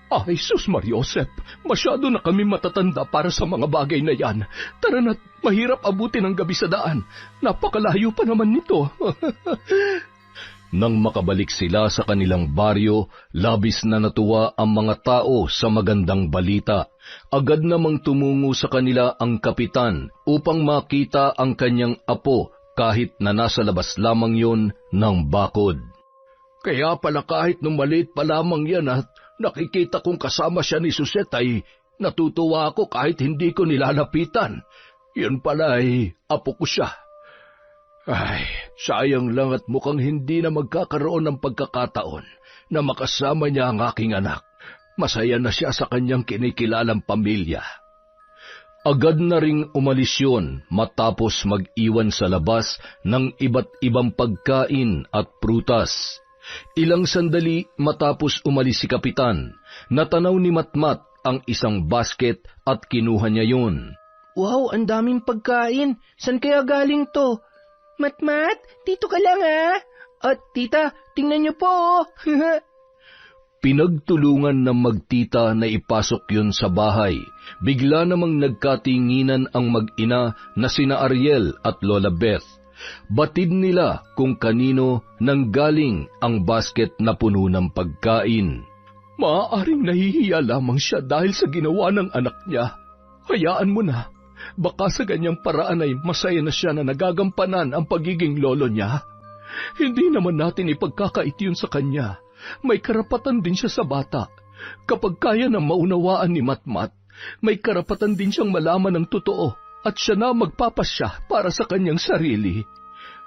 Ay, sus Mariosep, masyado na kami matatanda para sa mga bagay na yan. Tara na't mahirap abutin ang gabi sa daan. Napakalayo pa naman nito. Nang makabalik sila sa kanilang baryo, labis na natuwa ang mga tao sa magandang balita. Agad namang tumungo sa kanila ang kapitan upang makita ang kanyang apo kahit na nasa labas lamang yun ng bakod. Kaya pala kahit nung maliit pa lamang yan at nakikita kong kasama siya ni Suset ay natutuwa ako kahit hindi ko nilalapitan. Yun pala ay apo ko siya. Ay, sayang lang at mukhang hindi na magkakaroon ng pagkakataon na makasama niya ang aking anak. Masaya na siya sa kanyang kinikilalang pamilya. Agad na ring umalis yun matapos mag-iwan sa labas ng iba't ibang pagkain at prutas. Ilang sandali matapos umalis si Kapitan, natanaw ni Matmat ang isang basket at kinuha niya yun. Wow, ang daming pagkain. San kaya galing to? Matmat, dito ka lang ha. At tita, tingnan niyo po. Pinagtulungan ng magtita na ipasok yun sa bahay. Bigla namang nagkatinginan ang mag-ina na sina Ariel at Lola Beth. Batid nila kung kanino nanggaling ang basket na puno ng pagkain. Maaaring nahihiya lamang siya dahil sa ginawa ng anak niya. Hayaan mo na. Baka sa ganyang paraan ay masaya na siya na nagagampanan ang pagiging lolo niya. Hindi naman natin ipagkakait yun sa kanya. May karapatan din siya sa bata. Kapag kaya na maunawaan ni Matmat, may karapatan din siyang malaman ng totoo at siya na magpapasya para sa kanyang sarili.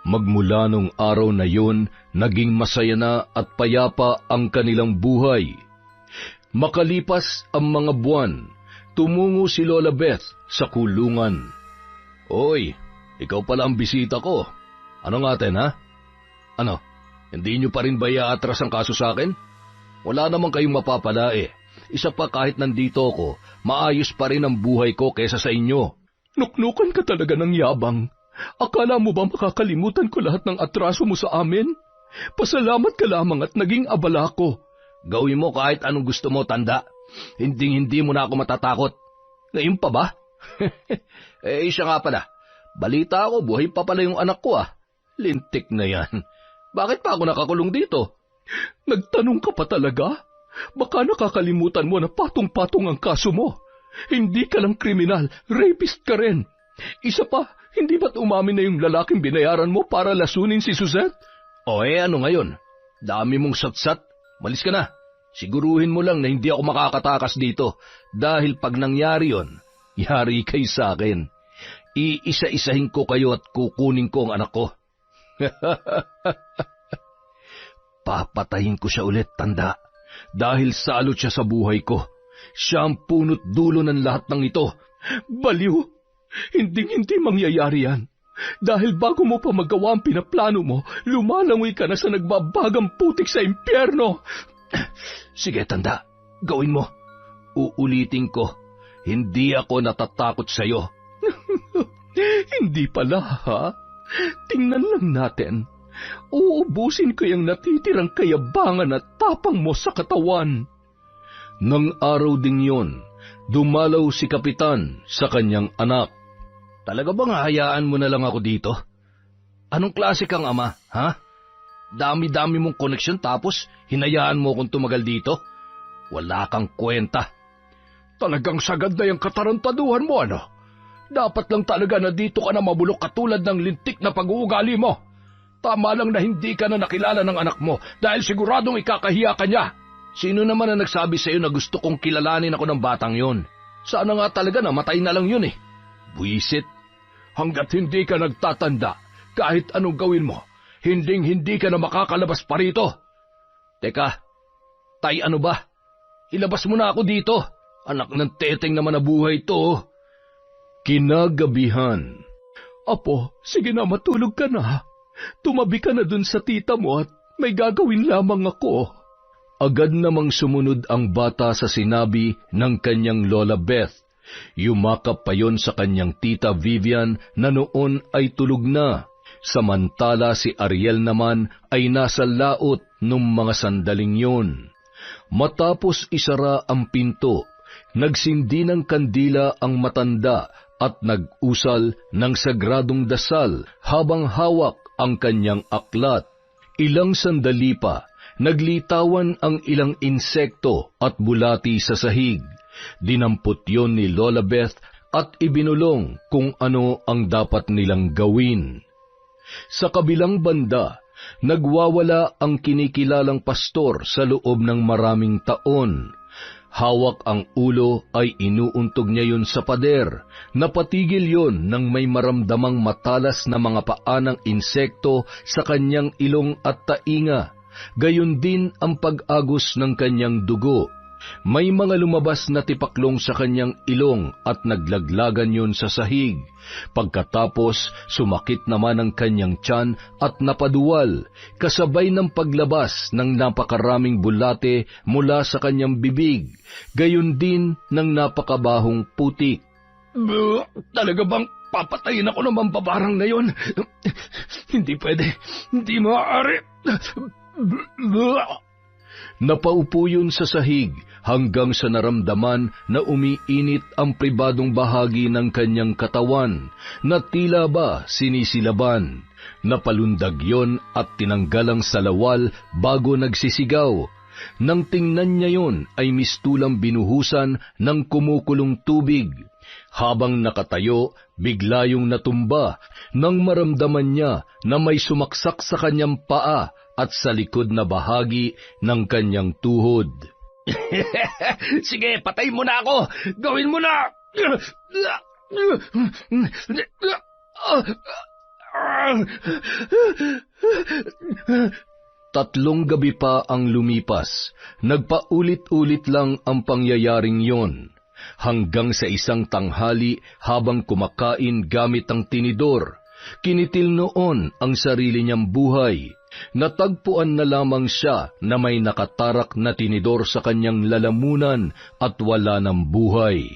Magmula nung araw na yun, naging masaya na at payapa ang kanilang buhay. Makalipas ang mga buwan, tumungo si Lola Beth sa kulungan. Oy, ikaw pala ang bisita ko. Ano nga ha? Ano, hindi nyo pa rin ba iaatras ang kaso sa akin? Wala naman kayong mapapala eh. Isa pa kahit nandito ako, maayos pa rin ang buhay ko kesa sa inyo. Nuknukan ka talaga ng yabang. Akala mo ba makakalimutan ko lahat ng atraso mo sa amin? Pasalamat ka lamang at naging abala ko. Gawin mo kahit anong gusto mo, tanda. Hindi mo na ako matatakot. Ngayon pa ba? Siya nga pala. Balita ako, buhay pa pala yung anak ko Lintik na yan. Bakit pa ako nakakulong dito? Nagtanong ka pa talaga? Baka nakakalimutan mo na patong-patong ang kaso mo. Hindi ka lang kriminal, rapist ka rin. Isa pa, hindi ba't umamin na yung lalaking binayaran mo para lasunin si Suzette? Ano ngayon? Dami mong satsat. Malis ka na. Siguruhin mo lang na hindi ako makakatakas dito. Dahil pag nangyari yon, yari kayo sa akin. Iisa-isahin ko kayo at kukunin ko ang anak ko. Papatayin ko siya ulit, tanda. Dahil salot siya sa buhay ko. Siya ang punot dulo ng lahat ng ito. Baliw! Hindi mangyayari yan. Dahil bago mo pa magawa ang pinaplano mo, lumalangoy ka na sa nagbabagang putik sa impyerno. Sige, tanda. Gawin mo. Uulitin ko. Hindi ako natatakot sa'yo. Hindi pala, ha? Tingnan lang natin. Uubusin ko yung natitirang kayabangan at tapang mo sa katawan. Nang araw ding yon, dumalaw si Kapitan sa kanyang anak. Talaga bang hayaan mo na lang ako dito? Anong klase kang ama, ha? Dami-dami mong koneksyon tapos hinayaan mo akong tumagal dito? Wala kang kwenta. Talagang sagad na yung katarantaduhan mo, ano? Dapat lang talaga na dito ka na mabulok katulad ng lintik na pag-uugali mo. Tama lang na hindi ka na nakilala ng anak mo dahil siguradong ikakahiya ka niya. Sino naman ang nagsabi sa iyo na gusto kong kilalanin ako ng batang yon? Sana nga talaga na matay na lang yun eh. Buisit. Hanggat hindi ka nagtatanda, kahit anong gawin mo, hindi ka na makakalabas pa rito. Teka, tay ano ba? Ilabas mo na ako dito. Anak ng teteng naman na buhay to. Kinagabihan. Apo, sige na matulog ka na. Tumabi ka na dun sa tita mo at may gagawin lamang ako. Agad namang sumunod ang bata sa sinabi ng kanyang Lola Beth. Yumakap pa yon sa kanyang tita Vivian na noon ay tulog na. Samantala si Ariel naman ay nasa laot nung mga sandaling yon. Matapos isara ang pinto, nagsindi ng kandila ang matanda at nag-usal ng sagradong dasal habang hawak ang kanyang aklat. Ilang sandali pa, naglitawan ang ilang insekto at bulati sa sahig. Dinampot yon ni Lola Beth at ibinulong kung ano ang dapat nilang gawin. Sa kabilang banda, nagwawala ang kinikilalang pastor sa loob ng maraming taon. Hawak ang ulo ay inuuntog niya yun sa pader. Napatigil yon nang may maramdamang matalas na mga paa ng insekto sa kanyang ilong at tainga. Gayon din ang pag-agos ng kanyang dugo. May mga lumabas na tipaklong sa kanyang ilong at naglaglagan yon sa sahig. Pagkatapos, sumakit naman ang kanyang tiyan at napaduwal, kasabay ng paglabas ng napakaraming bulate mula sa kanyang bibig, gayon din ng napakabahong putik. Talaga bang papatayin ako ng mambabarang na yon? Hindi pwede, hindi maaari. Napaupo yun sa sahig hanggang sa naramdaman na umiinit ang pribadong bahagi ng kanyang katawan na tila ba sinisilaban. Napalundag yon at tinanggal ang salawal bago nagsisigaw. Nang tingnan niya yon ay mistulang binuhusan ng kumukulong tubig. Habang nakatayo, bigla yung natumba nang maramdaman niya na may sumaksak sa kanyang paa at sa likod na bahagi ng kanyang tuhod. Sige, patay mo na ako! Gawin mo na! 3 gabi pa ang lumipas, nagpaulit-ulit lang ang pangyayaring yon, hanggang sa isang tanghali habang kumakain gamit ang tinidor, kinitil noon ang sarili niyang buhay. Natagpuan na lamang siya na may nakatarak na tinidor sa kanyang lalamunan at wala ng buhay.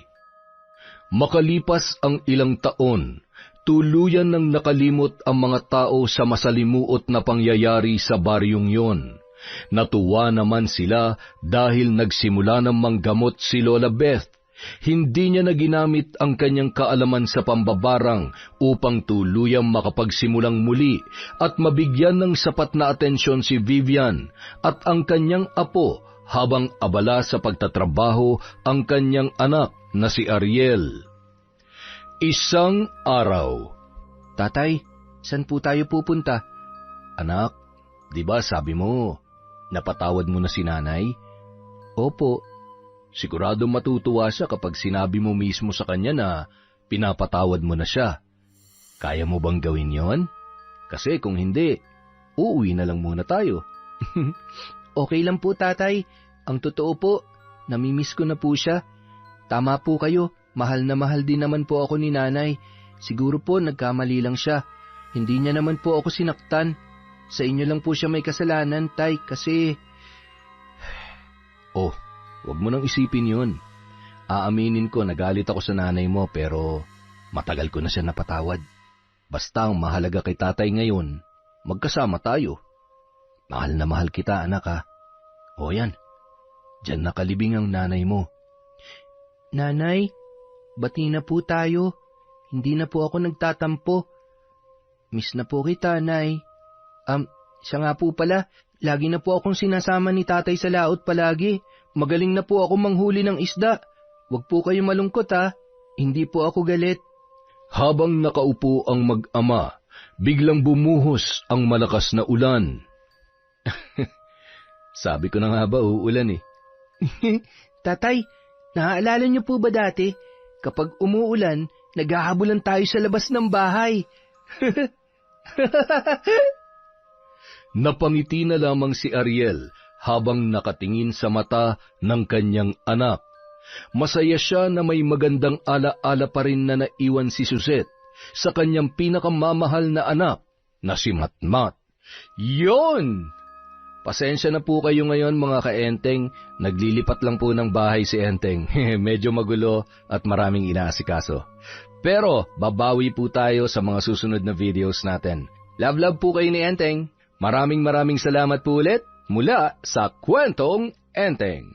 Makalipas ang ilang taon, tuluyan nang nakalimot ang mga tao sa masalimuot na pangyayari sa baryong yon. Natuwa naman sila dahil nagsimula ng manggamot si Lola Beth. Hindi niya na ginamit ang kanyang kaalaman sa pambabarang upang tuluyang makapagsimulang muli at mabigyan ng sapat na atensyon si Vivian at ang kanyang apo habang abala sa pagtatrabaho ang kanyang anak na si Ariel. Isang araw. Tatay, saan po tayo pupunta? Anak, di ba sabi mo, napatawad mo na si nanay? Opo. Sigurado matutuwa siya kapag sinabi mo mismo sa kanya na pinapatawad mo na siya. Kaya mo bang gawin yon? Kasi kung hindi, uuwi na lang muna tayo. Okay lang po, tatay. Ang totoo po, namimiss ko na po siya. Tama po kayo, mahal na mahal din naman po ako ni nanay. Siguro po nagkamali lang siya. Hindi niya naman po ako sinaktan. Sa inyo lang po siya may kasalanan, tay, kasi... Oh, wag mo nang isipin yun. Aaminin ko nagalit ako sa nanay mo pero matagal ko na siya napatawad. Basta ang mahalaga kay tatay ngayon, magkasama tayo. Mahal na mahal kita, anak, ha. O yan, diyan nakalibing ang nanay mo. Nanay, bati na po tayo. Hindi na po ako nagtatampo. Miss na po kita, Nay. Siya nga po pala, lagi na po akong sinasama ni tatay sa laot palagi. Magaling na po ako manghuli ng isda. Huwag po kayo malungkot, ha. Hindi po ako galit. Habang nakaupo ang mag-ama, biglang bumuhos ang malakas na ulan. Sabi ko na nga ba uulan eh. Tatay, naaalala niyo po ba dati, kapag umuulan, naghahabulan tayo sa labas ng bahay? Napangiti na lamang si Ariel habang nakatingin sa mata ng kanyang anak. Masaya siya na may magandang ala-ala pa rin na naiwan si Suzette sa kanyang pinakamamahal na anak na si Matmat. Yon! Pasensya na po kayo ngayon mga ka-Enteng, naglilipat lang po ng bahay si Enteng. Medyo magulo at maraming inaasikaso. Pero babawi po tayo sa mga susunod na videos natin. Love po kayo ni Enteng. Maraming salamat po ulit mula sa Kwentong Enteng.